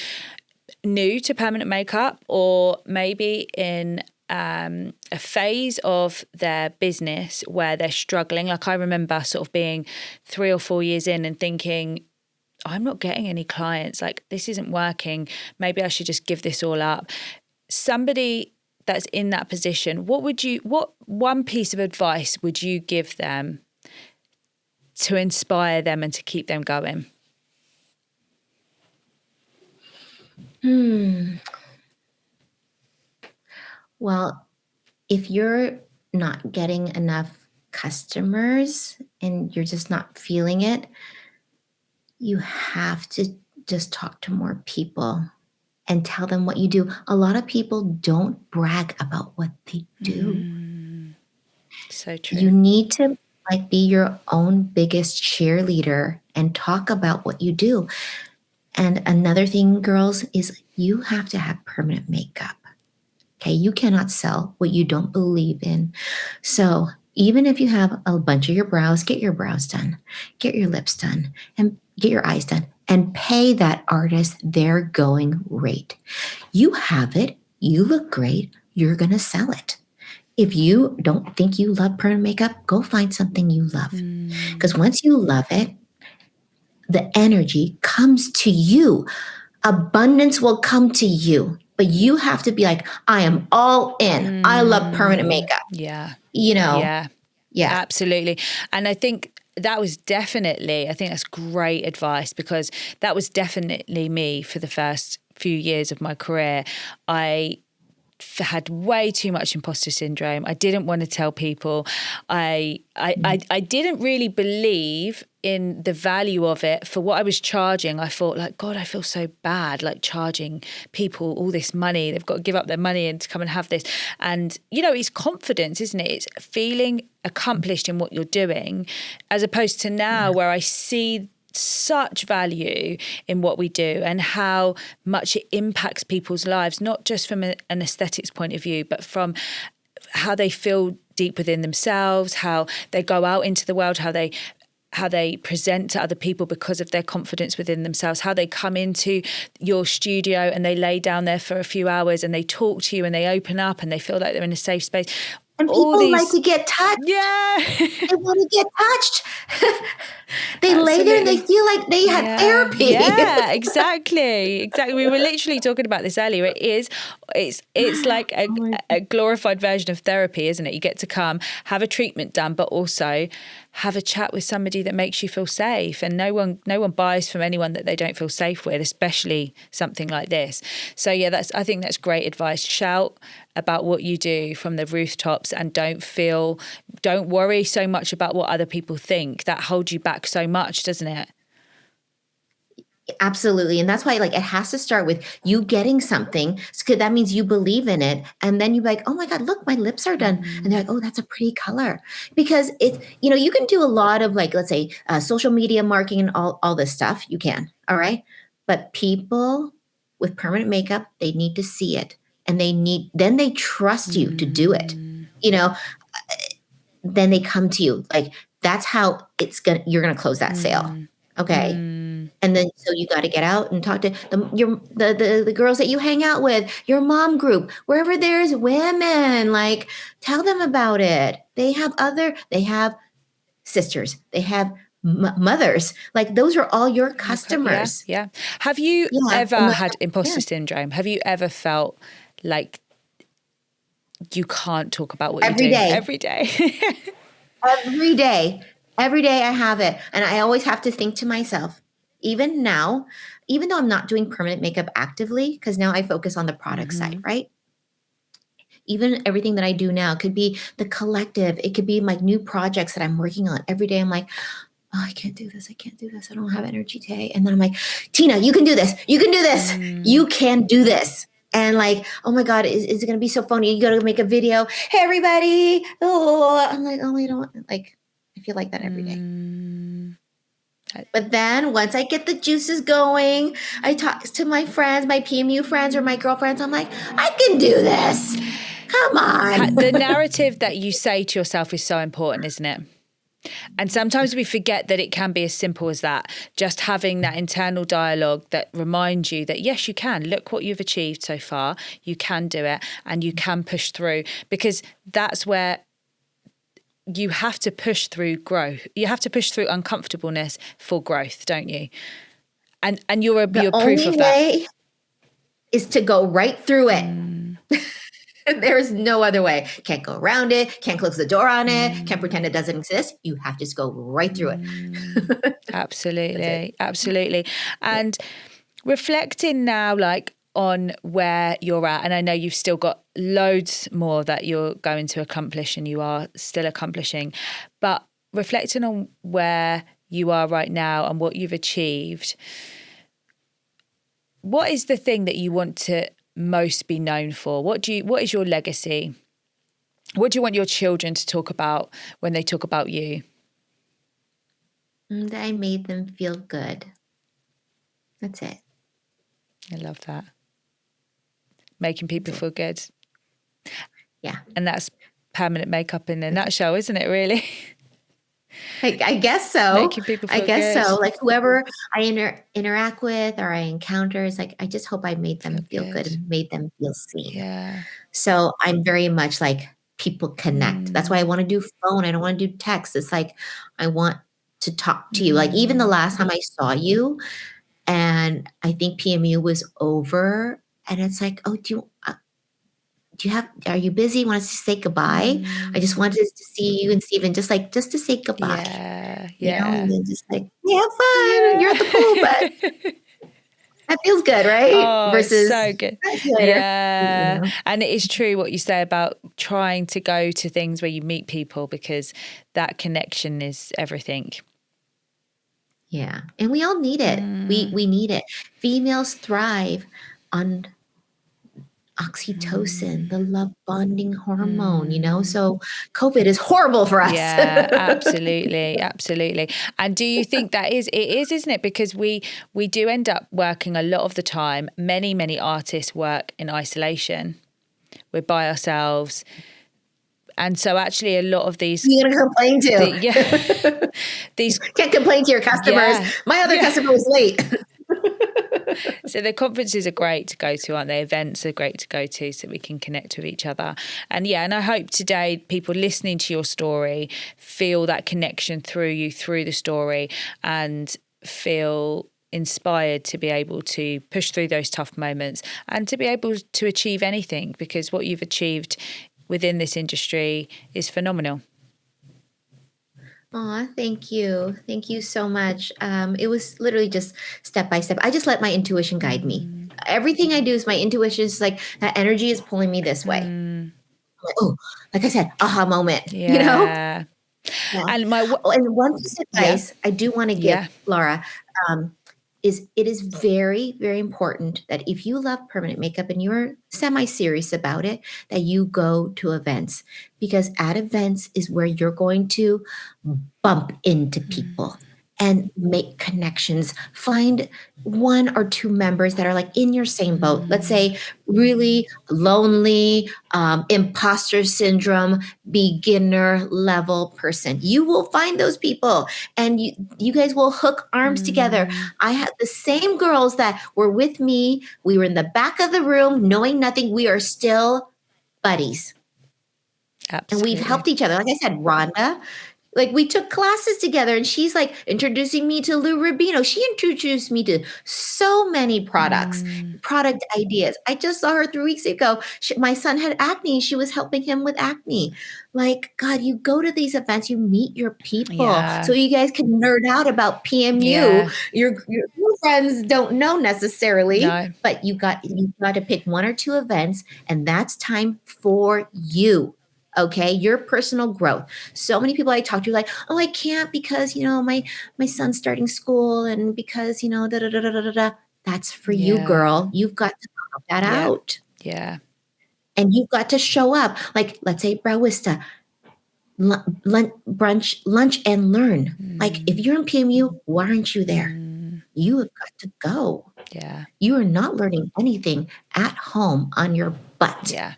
new to permanent makeup, or maybe in a phase of their business where they're struggling? Like, I remember sort of being 3 or 4 years in and thinking, I'm not getting any clients, like, this isn't working, maybe I should just give this all up. Somebody that's in that position, what one piece of advice would you give them to inspire them and to keep them going? Well, if you're not getting enough customers and you're just not feeling it, you have to just talk to more people and tell them what you do. A lot of people don't brag about what they do. So true. You need to be your own biggest cheerleader and talk about what you do. And another thing, girls, is you have to have permanent makeup. Okay, you cannot sell what you don't believe in. So even if you have a bunch of your brows, get your brows done, get your lips done, and get your eyes done, and pay that artist their going rate. You have it, you look great, you're going to sell it. If you don't think you love permanent makeup, go find something you love. Because once you love it, the energy comes to you. Abundance will come to you. But you have to be like, I am all in. I love permanent makeup. Yeah. Yeah. Absolutely. And I think that's great advice, because that was definitely me for the first few years of my career. I had way too much imposter syndrome. I didn't want to tell people. I didn't really believe in the value of it for what I was charging. I thought, like, God, I feel so bad, like, charging people all this money. They've got to give up their money and to come and have this. And, it's confidence, isn't it? It's feeling accomplished in what you're doing, as opposed to now where I see such value in what we do and how much it impacts people's lives, not just from an aesthetics point of view, but from how they feel deep within themselves, how they go out into the world, how they present to other people because of their confidence within themselves, how they come into your studio and they lay down there for a few hours and they talk to you and they open up and they feel like they're in a safe space. And people like to get touched. Yeah. They want to get touched. They lay there and they feel like they had therapy. Yeah, exactly. We were literally talking about this earlier. It's like a glorified version of therapy, isn't it? You get to come, have a treatment done, but also have a chat with somebody that makes you feel safe. And no one buys from anyone that they don't feel safe with, especially something like this. So yeah, I think that's great advice. Shout about what you do from the rooftops, and don't worry so much about what other people think. That holds you back so much, doesn't it? Absolutely. And that's why it has to start with you getting something, because that means you believe in it. And then you're like, oh my God, look, my lips are done. And they're like, oh, that's a pretty color. Because you can do a lot of let's say social media marketing and all this stuff. You can. All right. But people with permanent makeup, they need to see it. and then they trust you to do it, you know, then they come to you. Like, that's how you're going to close that sale. Okay. And then, so you got to get out and talk to the girls that you hang out with, your mom group, wherever there's women, like, tell them about it. They have sisters, they have mothers, like, those are all your customers. Yeah. Have you ever had imposter syndrome? Have you ever felt like you can't talk about what you're doing? Every day. Every day I have it. And I always have to think to myself, even now, even though I'm not doing permanent makeup actively, because now I focus on the product side, right? Even everything that I do now could be the collective. It could be my new projects that I'm working on. Every day I'm like, oh, I can't do this. I don't have energy today. And then I'm like, Tina, you can do this. You can do this. You can do this. And like, oh my God, is it going to be so funny? You got to make a video. Hey, everybody. Oh, I'm like, oh, I don't like, I feel like that every day. But then once I get the juices going, I talk to my friends, my PMU friends or my girlfriends. I'm like, I can do this. Come on. The narrative that you say to yourself is so important, isn't it? And sometimes we forget that it can be as simple as that. Just having that internal dialogue that reminds you that, yes, you can. Look what you've achieved so far. You can do it and you can push through, because that's where you have to push through growth. You have to push through uncomfortableness for growth, don't you? And you're proof of that. The only way is to go right through it. There's no other way. Can't go around it. Can't close the door on it. Can't pretend it doesn't exist. You have to just go right through it. Absolutely. And reflecting now, like, on where you're at, and I know you've still got loads more that you're going to accomplish and you are still accomplishing, but reflecting on where you are right now and what you've achieved, what is the thing that you want to most be known for? What is your legacy? What do you want your children to talk about when they talk about you? That I made them feel good. That's it. I love that. Making people feel good. Yeah. And that's permanent makeup in a nutshell, isn't it, really? I guess so. Making people feel good. So. Like, whoever I interact with or I encounter, is like, I just hope I made them feel good and made them feel seen. Yeah. So I'm very much like, people connect. That's why I want to do phone. I don't want to do text. It's like, I want to talk to you. Like, even the last time I saw you, and I think PMU was over, and it's like, oh, are you busy? Want us to say goodbye? I just wanted to see you and Steven, just to say goodbye. Yeah. You know? And then just like, have fun. You're at the pool, but that feels good, right? Oh, versus so good. Yeah. You know? And it is true what you say about trying to go to things where you meet people, because that connection is everything. Yeah. And we all need it. We need it. Females thrive on oxytocin, the love bonding hormone, you know? So COVID is horrible for us. Yeah, absolutely. And do you think that it is, isn't it? Because we do end up working a lot of the time. Many artists work in isolation. We're by ourselves. And so actually a lot of these... You're going to complain to. These can't complain to your customers. Yeah. My other customer was late. So the conferences are great to go to, aren't they? Events are great to go to so we can connect with each other. And and I hope today people listening to your story feel that connection through you, through the story, and feel inspired to be able to push through those tough moments and to be able to achieve anything, because what you've achieved within this industry is phenomenal. Aw, thank you. Thank you so much. It was literally just step by step. I just let my intuition guide me. Everything I do is my intuition is like, that energy is pulling me this way. Like, oh, like I said, aha moment, you know? Yeah. And one piece of advice I do want to give, Lara, is it is very, very important that if you love permanent makeup and you're semi-serious about it, that you go to events, because at events is where you're going to bump into people and make connections. Find one or two members that are like in your same boat. Let's say really lonely, imposter syndrome, beginner level person. You will find those people and you guys will hook arms together. I had the same girls that were with me. We were in the back of the room knowing nothing. We are still buddies. And we've Absolutely. helped each other. Like I said, Rhonda, like we took classes together and she's like introducing me to Lou Rubino. She introduced me to so many products, product ideas. I just saw her 3 weeks ago. My son had acne. She was helping him with acne. Like, God, you go to these events, you meet your people. Yeah. So you guys can nerd out about PMU. Yeah. Your friends don't know necessarily, No. but you got to pick one or two events, and that's time for you. Okay, your personal growth. So many people I talk to like, oh, I can't because my son's starting school and because da da da da da da. That's for you, Yeah. girl. You've got to carve that Yeah. out, Yeah. and you've got to show up. Like, let's say Brewista, brunch, lunch, and learn. Like, if you're in PMU, why aren't you there? You have got to go. Yeah. You are not learning anything at home on your butt. Yeah.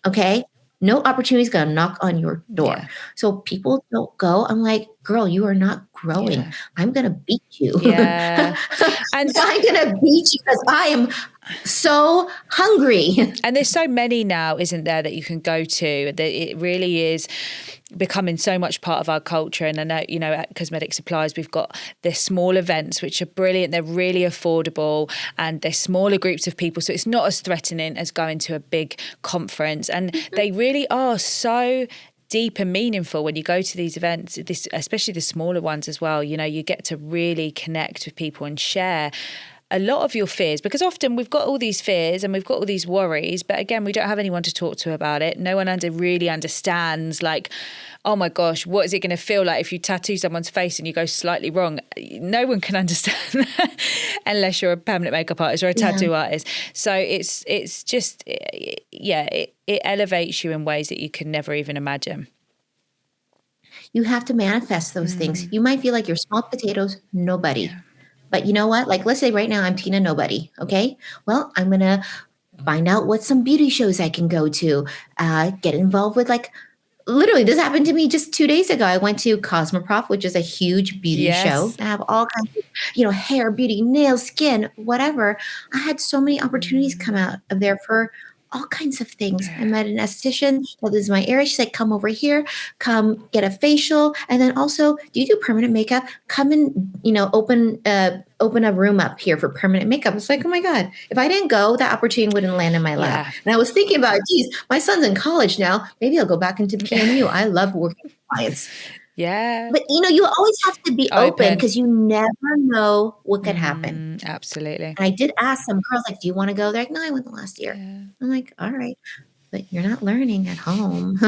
Okay. No opportunity is going to knock on your door. Yeah. So people don't go. I'm like, girl, you are not growing. Yeah. I'm going to beat you. Yeah. And I'm going to beat you because I am so hungry. And there's so many now, isn't there, that you can go to, that it really is becoming so much part of our culture. And I know, at Cosmetic Supplies, we've got the small events, which are brilliant. They're really affordable and they're smaller groups of people. So it's not as threatening as going to a big conference. And they really are so deep and meaningful when you go to these events, especially the smaller ones as well. You get to really connect with people and share a lot of your fears, because often we've got all these fears and we've got all these worries, but again, we don't have anyone to talk to about it. No one really understands, like, oh my gosh, what is it going to feel like if you tattoo someone's face and you go slightly wrong? No one can understand that unless you're a permanent makeup artist or a tattoo artist. So it's just, it elevates you in ways that you can never even imagine. You have to manifest those things. You might feel like you're small potatoes, nobody. Yeah. But you know what? Like, let's say right now I'm Tina Nobody. Okay. Well, I'm going to find out what some beauty shows I can go to, get involved with, like, literally this happened to me just 2 days ago. I went to Cosmoprof, which is a huge beauty show. I have all kinds of, hair, beauty, nails, skin, whatever. I had so many opportunities come out of there for all kinds of things. I met an esthetician. Well, this is my area. She's like, come over here, come get a facial. And then also, do you do permanent makeup? Come and, open a room up here for permanent makeup. It's like, oh my God, if I didn't go, that opportunity wouldn't land in my lap. And I was thinking about, geez, my son's in college now. Maybe I'll go back into PMU. I love working with clients. Yeah. But, you always have to be open because you never know what could happen. Absolutely. And I did ask some girls, like, do you want to go? They're like, no, I went the last year. Yeah. I'm like, all right, but you're not learning at home,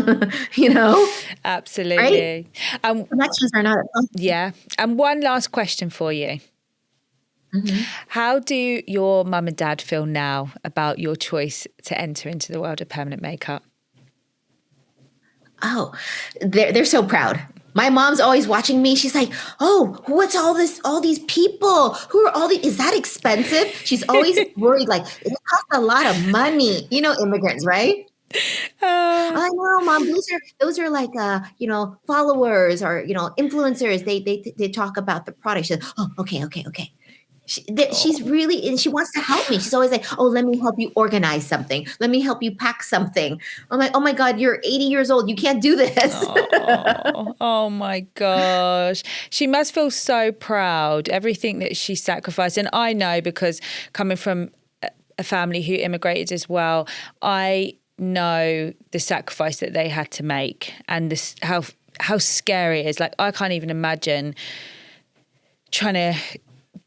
Absolutely. Right? Connections are not at home. Yeah. And one last question for you. How do your mum and dad feel now about your choice to enter into the world of permanent makeup? Oh, they're so proud. My mom's always watching me. She's like, oh, what's all these people? Who are all these? Is that expensive? She's always worried, like, it costs a lot of money. Immigrants, right? I know, Mom. Those are like, followers or, influencers. They talk about the product. She's like, oh, okay. She's really, and she wants to help me. She's always like, oh, let me help you organize something. Let me help you pack something. I'm like, oh my God, you're 80 years old. You can't do this. Oh my gosh. She must feel so proud, everything that she sacrificed. And I know, because coming from a family who immigrated as well, I know the sacrifice that they had to make and this, how scary it is. Like, I can't even imagine trying to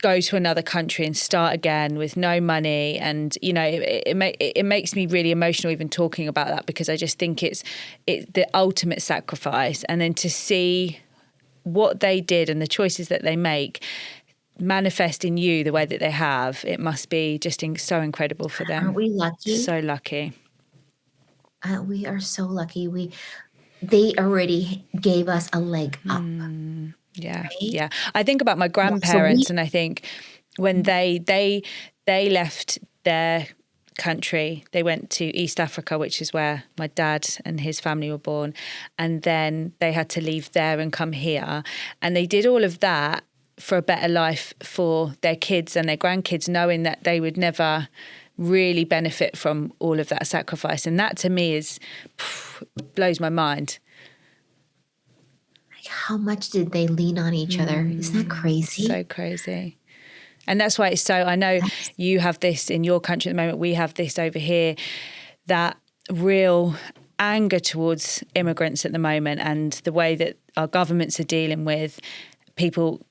go to another country and start again with no money. And, it makes me really emotional even talking about that, because I just think it's the ultimate sacrifice. And then to see what they did and the choices that they make manifest in you the way that they have, it must be just so incredible for them. Aren't we lucky? So lucky. We are so lucky. They already gave us a leg up. Yeah. right? Yeah. I think about my So grandparents, and I think when they left their country, they went to East Africa, which is where my dad and his family were born, and then they had to leave there and come here, and they did all of that for a better life for their kids and their grandkids, knowing that they would never really benefit from all of that sacrifice. And that to me blows my mind. how much did they lean on each other? Isn't that crazy? So crazy. And that's why it's so, I know you have this in your country at the moment, we have this over here, that real anger towards immigrants at the moment, and the way that our governments are dealing with people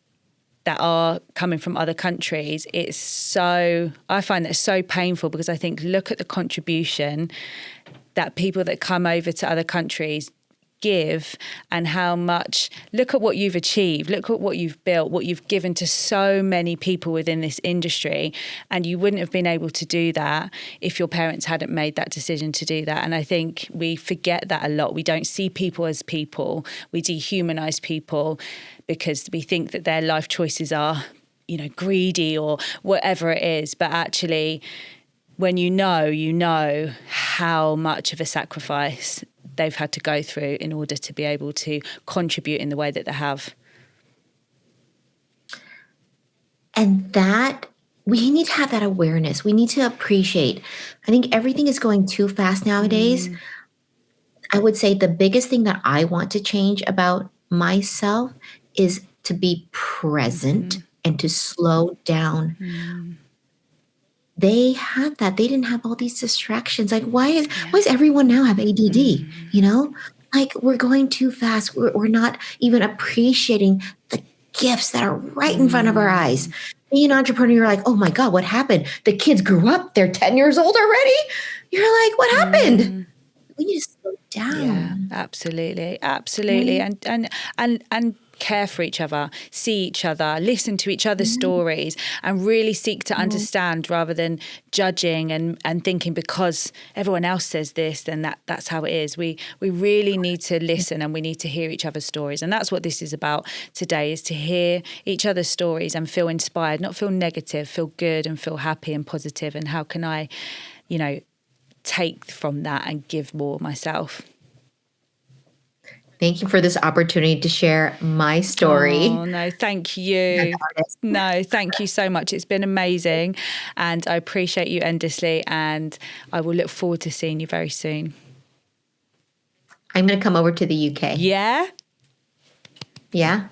that are coming from other countries. It's so, I find that so painful, because I think, look at the contribution that people that come over to other countries give, and how much, look at what you've achieved, look at what you've built, what you've given to so many people within this industry, and you wouldn't have been able to do that if your parents hadn't made that decision to do that. And I think we forget that a lot. We don't see people as people, we dehumanize people because we think that their life choices are, greedy or whatever it is. But actually, when you know how much of a sacrifice they've had to go through in order to be able to contribute in the way that they have. And that, we need to have that awareness. We need to appreciate. I think everything is going too fast nowadays. I would say the biggest thing that I want to change about myself is to be present and to slow down. They had that. They didn't have all these distractions. Like, why does everyone now have ADD? Like, we're going too fast. We're not even appreciating the gifts that are right in front of our eyes. Being an entrepreneur, you're like, oh my God, what happened? The kids grew up. They're 10 years old already. You're like, what happened? We need to slow down. Yeah, absolutely. And care for each other, see each other, listen to each other's stories, and really seek to understand, rather than judging and thinking because everyone else says this, then that's how it is. We really need to listen, and we need to hear each other's stories. And that's what this is about today, is to hear each other's stories and feel inspired, not feel negative, feel good and feel happy and positive. And how can I, take from that and give more myself? Thank you for this opportunity to share my story. Oh, no, thank you. No, thank you so much. It's been amazing, and I appreciate you endlessly, and I will look forward to seeing you very soon. I'm going to come over to the UK. Yeah? Yeah.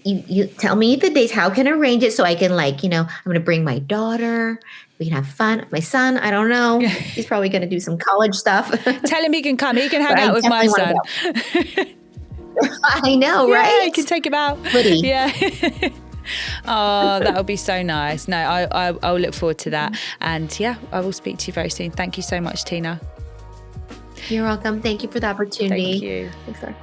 You tell me the dates. How can I arrange it so I can, I'm going to bring my daughter. We can have fun. My son, I don't know. He's probably going to do some college stuff. Tell him he can come. He can hang out with my son. I know, right? Yeah, you can take him out. Woody. Yeah. Oh, that would be so nice. No, I'll look forward to that. And yeah, I will speak to you very soon. Thank you so much, Tina. You're welcome. Thank you for the opportunity. Thank you. Thanks, Lara.